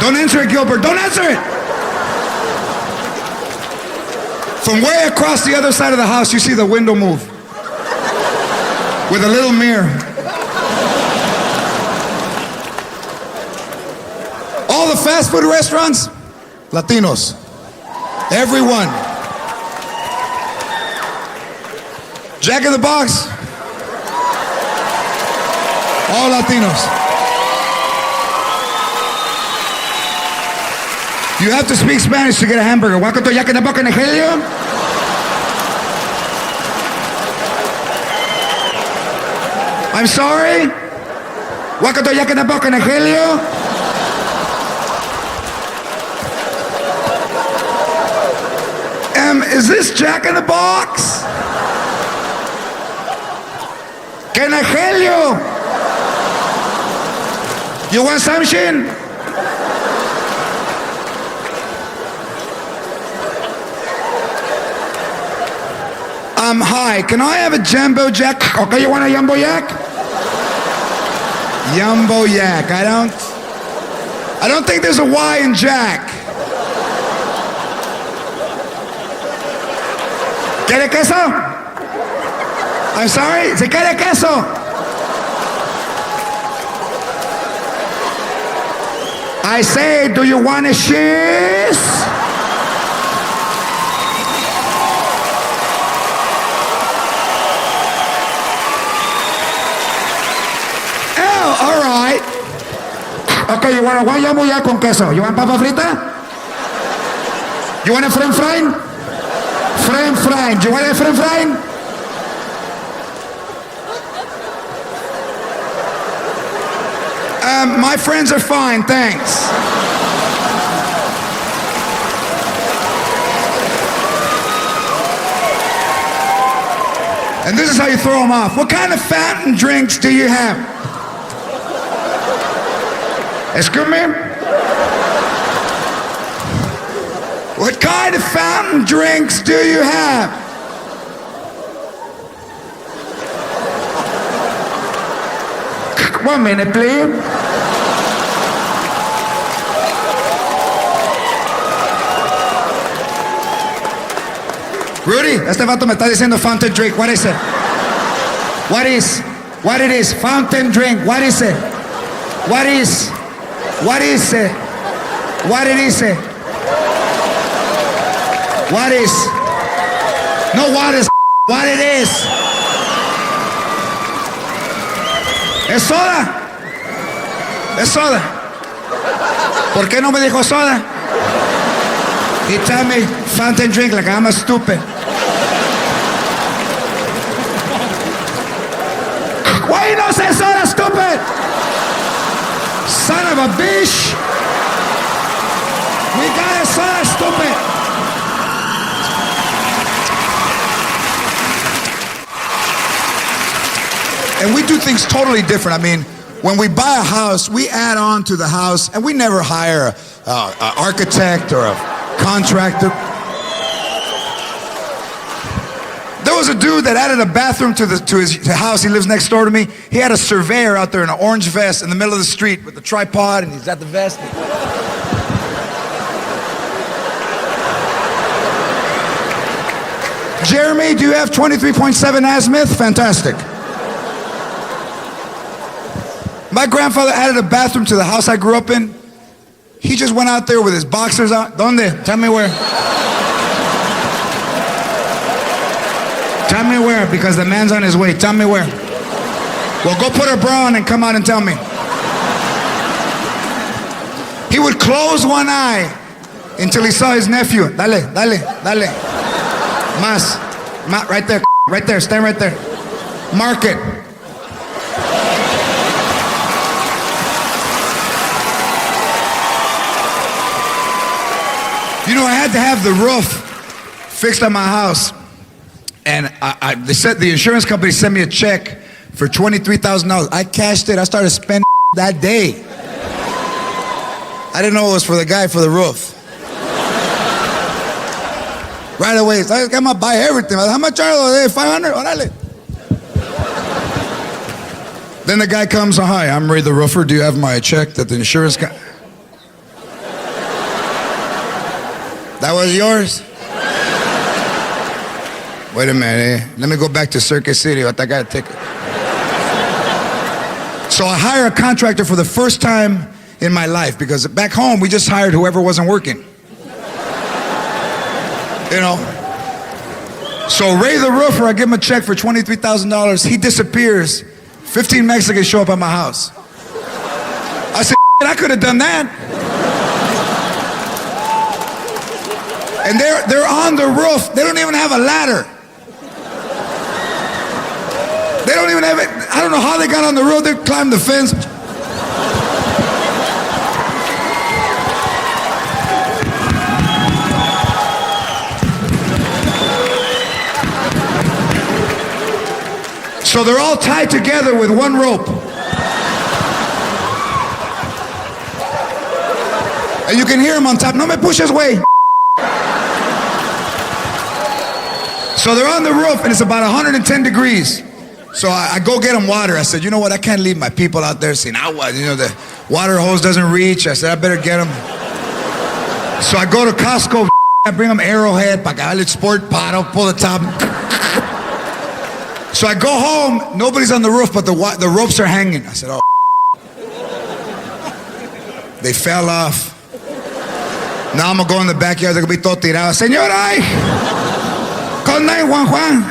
Don't answer it, Gilbert. Don't answer it. From way across the other side of the house, you see the window move with a little mirror. All the fast food restaurants, Latinos. Everyone. Jack in the Box, all Latinos. You have to speak Spanish to get a hamburger. Welcome to Jack in the Box in Helio. I'm sorry? Welcome to Jack in the Box in Helio. Is this Jack in the Box? Que en Helio. You want something? Hi, can I have a jumbo jack? Okay, you want a jumbo yak? Jumbo yak. I don't think there's a Y in Jack. ¿Quiere queso? I'm sorry, ¿se quiere queso? I say, do you want a cheese? All right. Okay, you want a guayabo ya con queso? You want papa frita? You want a french fry? French fry. Do you want a french fry? My friends are fine, thanks. And this is how you throw them off. What kind of fountain drinks do you have? Excuse me? What kind of fountain drinks do you have? One minute, please. Rudy, este vato me está diciendo fountain drink. What is it? What it is? Fountain drink. What is it? What is it? What it is? What is? No, what is? What it is? ¿Es soda? ¿Es soda? ¿Por qué no me dijo soda? He told me fountain drink like I'm a stupid. Why you not say soda, stupid? Son of a bitch! We got a soda, stupid! And we do things totally different. I mean, when we buy a house, we add on to the house, and we never hire an architect or a contractor. There was a dude that added a bathroom to his house. He lives next door to me. He had a surveyor out there in an orange vest in the middle of the street with the tripod, and he's got the vest. Jeremy, do you have 23.7 azimuth? Fantastic. My grandfather added a bathroom to the house I grew up in. He just went out there with his boxers out. ¿Dónde? Tell me where. Tell me where, because the man's on his way. Tell me where. Well, go put a bra on and come out and tell me. He would close one eye until he saw his nephew. Dale. Mas. Right there. Right there. Stand right there. Mark it. You know, I had to have the roof fixed on my house. And they said the insurance company sent me a check for $23,000. I cashed it. I started spending that day. I didn't know it was for the guy for the roof. Right away, so I got to buy everything. How much are they? 500? Orale. Then the guy comes, hi, I'm Ray the roofer. Do you have my check that the insurance company... That was yours? Wait a minute, let me go back to Circuit City. I got a ticket. So I hire a contractor for the first time in my life, because back home, we just hired whoever wasn't working. You know? So Ray the roofer, I give him a check for $23,000. He disappears. 15 Mexicans show up at my house. I said, I could have done that. And they're on the roof. They don't even have a ladder. They don't even have it. I don't know how they got on the roof. They climbed the fence. So they're all tied together with one rope. And you can hear them on top. No me pushes, way. So they're on the roof, and it's about 110 degrees. So I go get them water. I said, you know what? I can't leave my people out there saying, the water hose doesn't reach. I said, I better get them. So I go to Costco. I bring them Arrowhead, Pacale Sport Paddle, pull the top. So I go home. Nobody's on the roof, but the ropes are hanging. I said, oh. They fell off. Now I'm going to go in the backyard. They're going to be todo tirado. Señora, call 911.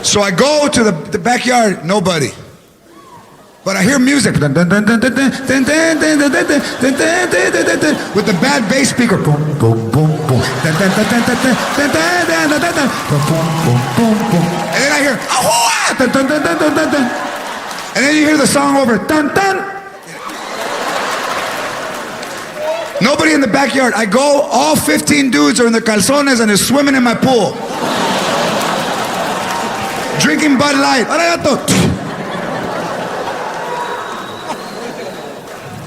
So I go to the backyard. Nobody. But I hear music. With the bad bass speaker. Boom, boom, boom, boom. And then I hear, and then you hear the song over. Dun, dun. Nobody in the backyard. I go, all 15 dudes are in their calzones and they're swimming in my pool. Drinking Bud Light.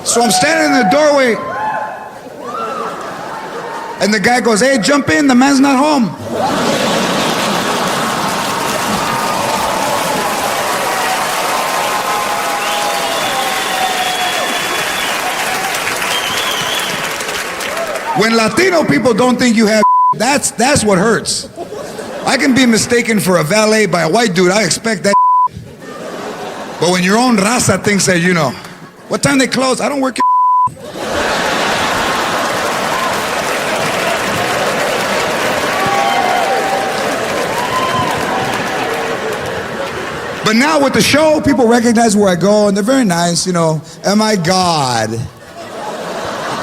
So I'm standing in the doorway and the guy goes, hey, jump in, the man's not home. When Latino people don't think you have, that's what hurts. I can be mistaken for a valet by a white dude. I expect that. But when your own raza thinks that, you know, what time they close? I don't work. But now with the show, people recognize where I go, and they're very nice, you know. Oh my God.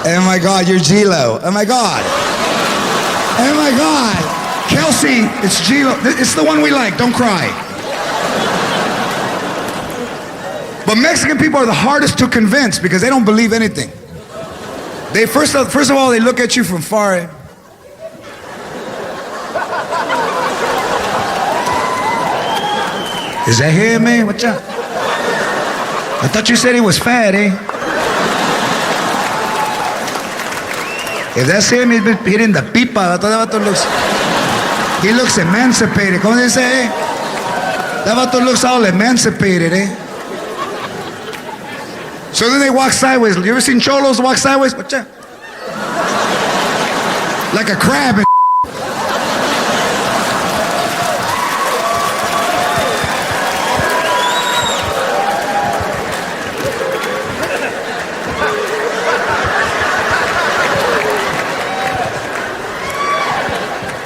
Oh my God, you're G-Lo. Oh my God. Oh my God. Kelsey, it's G-Lo. It's the one we like, don't cry. But Mexican people are the hardest to convince because they don't believe anything. They first of all, they look at you from far. Is that him, man? What's up? I thought you said he was fat, eh? If that's him, he's been hitting the pipa. He looks emancipated. ¿Cómo se dice, eh? That vato looks all emancipated, eh? So then they walk sideways. You ever seen cholos walk sideways? What's that? Like a crab and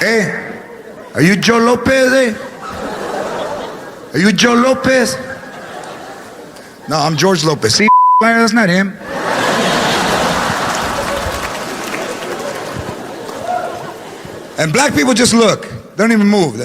Hey, are you Joe Lopez, eh? Are you Joe Lopez? No, I'm George Lopez. See, that's not him. And black people just look. They don't even move.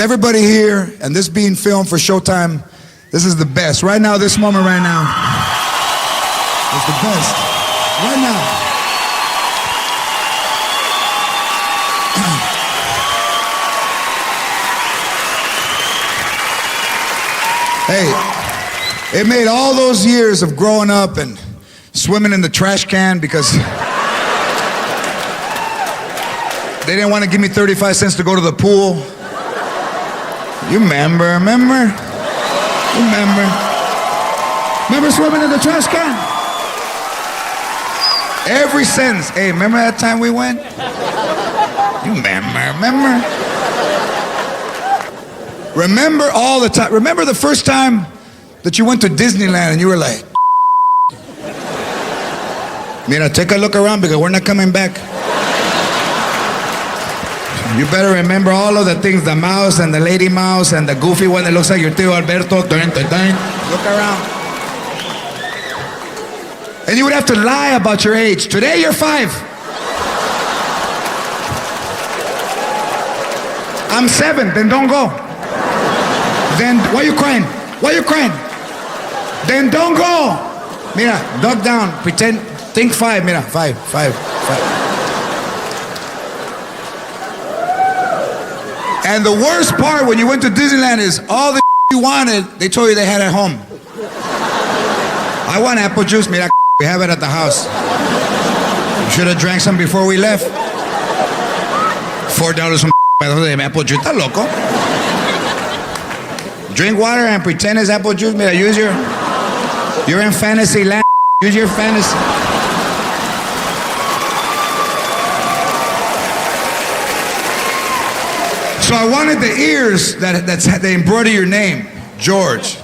Everybody here, and this being filmed for Showtime, this is the best. Right now, this moment right now is the best. Right now. Hey, it made all those years of growing up and swimming in the trash can because they didn't want to give me 35 cents to go to the pool. You remember? Remember swimming in the trash can? Every sentence. Hey, remember that time we went? You remember? Remember all the time. Remember the first time that you went to Disneyland and you were like, Mira, take a look around because we're not coming back. You better remember all of the things, the mouse and the lady mouse and the goofy one that looks like your Tío Alberto. Look around. And you would have to lie about your age. Today you're 5. I'm 7, then don't go. Then why are you crying? Why are you crying? Then don't go. Mira, duck down. Pretend. Think 5. Mira, 5. And the worst part when you went to Disneyland is all the you wanted, they told you they had at home. I want apple juice. Mira, we have it at the house. You should have drank some before we left. $4 un pedazo de apple juice. ¿Estás loco? Drink water and pretend it's apple juice. Mira, you're in fantasy land. Use your fantasy. So I wanted the ears that they embroider your name, George.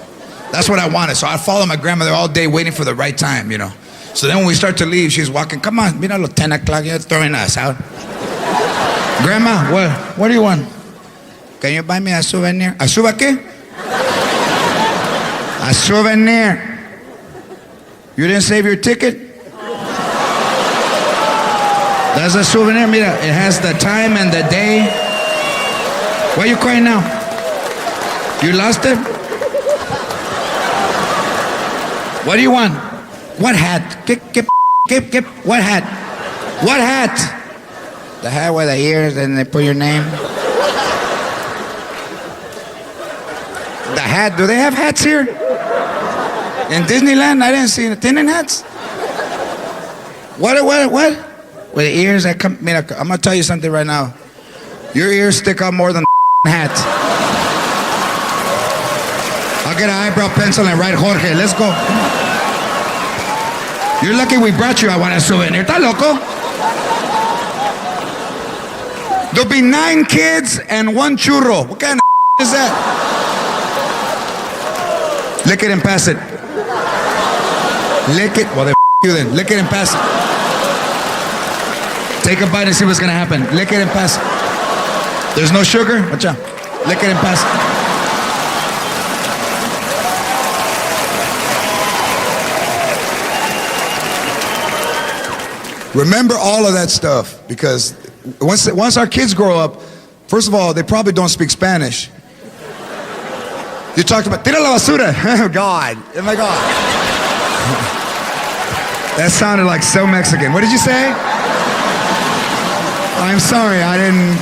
That's what I wanted. So I followed my grandmother all day waiting for the right time, you know. So then when we start to leave, she's walking, come on, mira, 10 o'clock, you're throwing us out. Grandma, what do you want? Can you buy me a souvenir? ¿A qué? A souvenir. You didn't save your ticket? That's a souvenir, mira, it has the time and the day. Why are you crying now? You lost it? What do you want? What hat? What hat? What hat? The hat with the ears and they put your name? The hat, do they have hats here? In Disneyland, I didn't see tinning hats. What? With the ears that come, mira, I'm gonna tell you something right now. Your ears stick out more than hat. I'll get an eyebrow pencil and write Jorge. Let's go. You're lucky we brought you. I want a souvenir. ¿Está loco? There'll be 9 kids and 1 churro. What kind of is that? Lick it and pass it. Lick it. Well, you then. Lick it and pass it. Take a bite and see what's gonna happen. Lick it and pass it. There's no sugar? Watch out. Lick it and pass it. Remember all of that stuff, because once our kids grow up, first of all, they probably don't speak Spanish. You talked about, tira la basura. Oh, God. Oh, my God. That sounded like so Mexican. What did you say? I'm sorry, I didn't.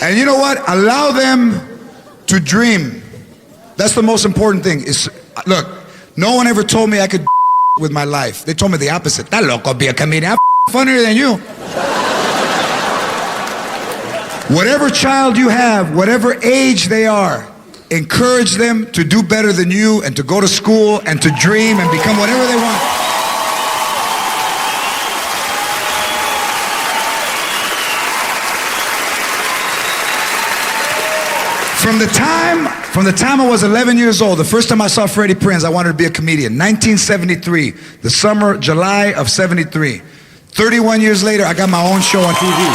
And you know what? Allow them to dream. That's the most important thing. Look, no one ever told me I could with my life. They told me the opposite. That loco, be a comedian. I'm funnier than you. Whatever child you have, whatever age they are, encourage them to do better than you and to go to school and to dream and become whatever they want. From the time I was 11 years old, the first time I saw Freddie Prinze, I wanted to be a comedian. 1973, the summer, July of 73. 31 years later, I got my own show on TV.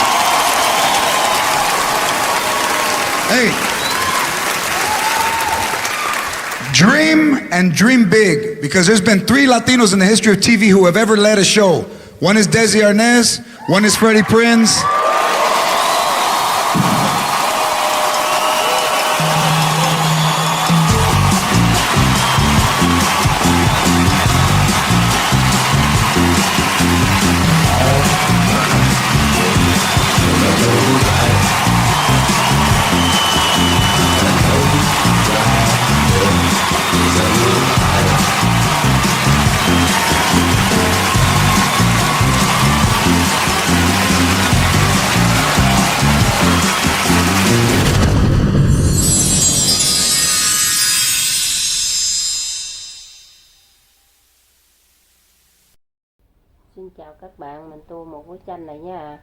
Hey, dream and dream big, because there's been 3 Latinos in the history of TV who have ever led a show. One is Desi Arnaz, one is Freddie Prinze. Xin chào các bạn, mình tô một bức tranh này nha.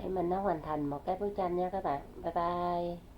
để mình nó hoàn thành một cái bức tranh nha các bạn. Bye bye.